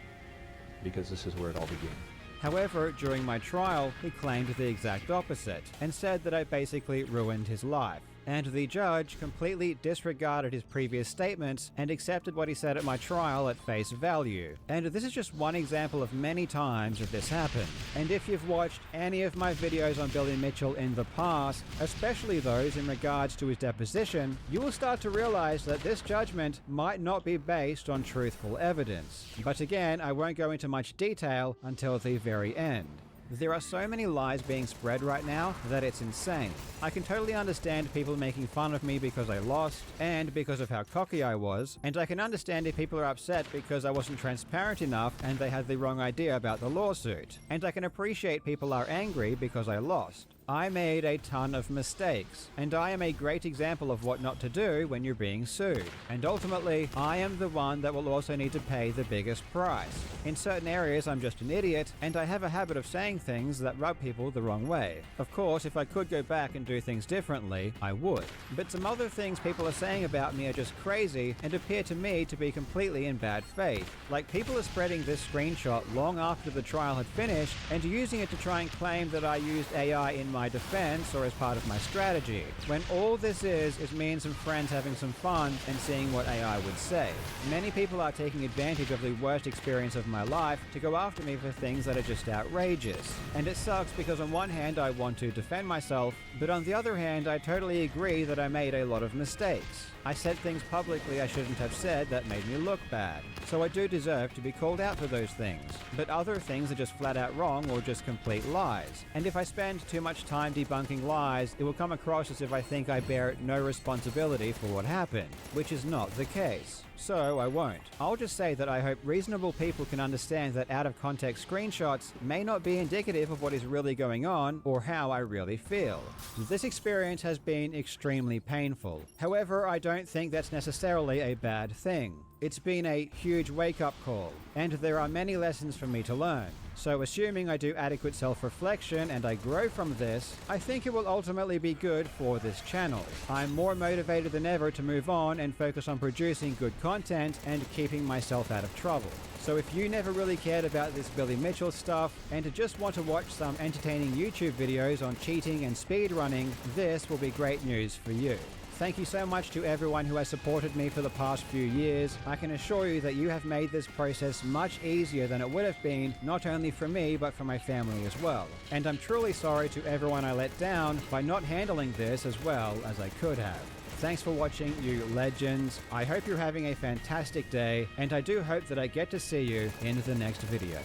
Because this is where it all began. However, during my trial, he claimed the exact opposite and said that I basically ruined his life. and the judge completely disregarded his previous statements and accepted what he said at my trial at face value. And this is just one example of many times that this happened. And if you've watched any of my videos on Billy Mitchell in the past, especially those in regards to his deposition, you will start to realize that this judgment might not be based on truthful evidence. But again, I won't go into much detail until the very end. There are so many lies being spread right now that it's insane. I can totally understand people making fun of me because I lost and because of how cocky I was, and I can understand if people are upset because I wasn't transparent enough and they had the wrong idea about the lawsuit. And I can appreciate people are angry because I lost. I made a ton of mistakes, and I am a great example of what not to do when you're being sued. And ultimately, I am the one that will also need to pay the biggest price. In certain areas, I'm just an idiot, and I have a habit of saying things that rub people the wrong way. Of course, if I could go back and do things differently, I would. But some other things people are saying about me are just crazy and appear to me to be completely in bad faith. Like, people are spreading this screenshot long after the trial had finished and using it to try and claim that I used AI in my defense or as part of my strategy, when all this is me and some friends having some fun and seeing what AI would say. Many people are taking advantage of the worst experience of my life to go after me for things that are just outrageous. And it sucks because on one hand I want to defend myself, but on the other hand I totally agree that I made a lot of mistakes. I said things publicly I shouldn't have said that made me look bad. So I do deserve to be called out for those things. But other things are just flat out wrong or just complete lies. And if I spend too much time debunking lies, it will come across as if I think I bear no responsibility for what happened, which is not the case. So I won't. I'll just say that I hope reasonable people can understand that out of context screenshots may not be indicative of what is really going on or how I really feel. This experience has been extremely painful. However, I don't think that's necessarily a bad thing. It's been a huge wake-up call, and there are many lessons for me to learn. So assuming I do adequate self-reflection and I grow from this, I think it will ultimately be good for this channel. I'm more motivated than ever to move on and focus on producing good content and keeping myself out of trouble. So if you never really cared about this Billy Mitchell stuff and just want to watch some entertaining YouTube videos on cheating and speedrunning, this will be great news for you. Thank you so much to everyone who has supported me for the past few years. I can assure you that you have made this process much easier than it would have been, not only for me, but for my family as well. And I'm truly sorry to everyone I let down by not handling this as well as I could have. Thanks for watching, you legends. I hope you're having a fantastic day, and I do hope that I get to see you in the next video.